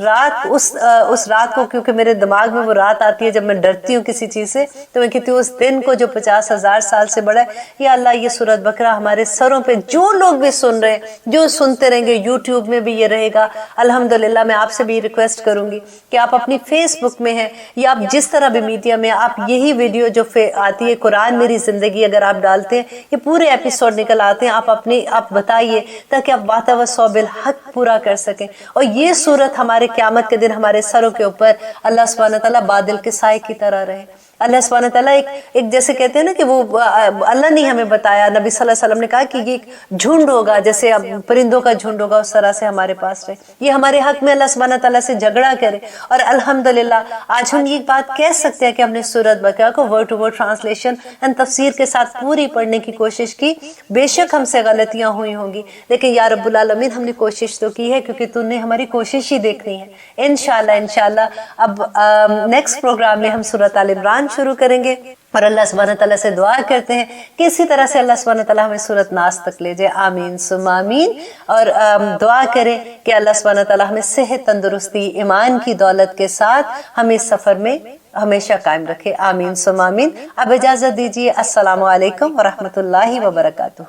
رات کو، کیونکہ میرے دماغ میں وہ رات آتی ہے جب میں ڈرتی ہوں کسی چیز سے، تو میں کہتی ہوں اس دن کو جو 50,000 سال سے بڑا ہے، یا اللہ یہ سورت بقرہ ہمارے سروں پہ جو لوگ بھی سن رہے ہیں، جو سنتے رہیں گے، یوٹیوب میں بھی یہ رہے گا۔ الحمدللہ میں آپ سے بھی ریکویسٹ کروں گی کہ آپ اپنی فیس بک میں ہیں یا آپ جس طرح بھی میڈیا میں، آپ یہی ویڈیو جو آتی ہے قرآن میری زندگی، اگر آپ ڈالتے ہیں یہ پورے ایپیسوڈ نکل آتے ہیں، آپ بتائیے تاکہ آپ وعدہ و صوب الحق پورا کر سکیں۔ اور یہ صورت ہمارے قیامت کے دن ہمارے سروں کے اوپر اللہ سبحانہ تعالیٰ بادل کے سائے کی طرح رہے۔ اللہ سبحانہ تعالیٰ ایک جیسے کہتے ہیں نا کہ وہ اللہ نے ہمیں بتایا، نبی صلی اللہ علیہ وسلم نے کہا کہ یہ ایک جھنڈ ہوگا، جیسے پرندوں کا جھنڈ ہوگا، اس طرح سے ہمارے پاس رہے۔ یہ ہمارے حق میں اللہ سبحانہ تعالیٰ سے جھگڑا کرے۔ اور الحمدللہ آج ہم یہ بات کہہ سکتے ہیں کہ ہم نے سورت بقرہ کو word to word translation and تفسیر کے ساتھ پوری پڑھنے کی کوشش کی۔ بے شک ہم سے غلطیاں ہوئی ہوں گی، لیکن یا رب العالمین ہم نے کوشش تو کی ہے، کیونکہ تو نے ہماری کوشش ہی دیکھنی ہے۔ انشاءاللہ اب نیکسٹ پروگرام میں ہم سورت آل عمران شروع کریں گے، اور اللہ سبحانہ تعالیٰ سے دعا کرتے ہیں کہ اسی طرح سے اللہ سبحانہ تعالیٰ ہمیں سورت ناس تک لے جائے۔ آمین ثم آمین۔ اور دعا کریں کہ اللہ سبحانہ تعالیٰ ہمیں صحت، تندرستی، ایمان کی دولت کے ساتھ ہمیں اس سفر میں ہمیشہ قائم رکھے۔ آمین ثم آمین۔ اب اجازت دیجیے، السلام علیکم ورحمۃ اللہ وبرکاتہ۔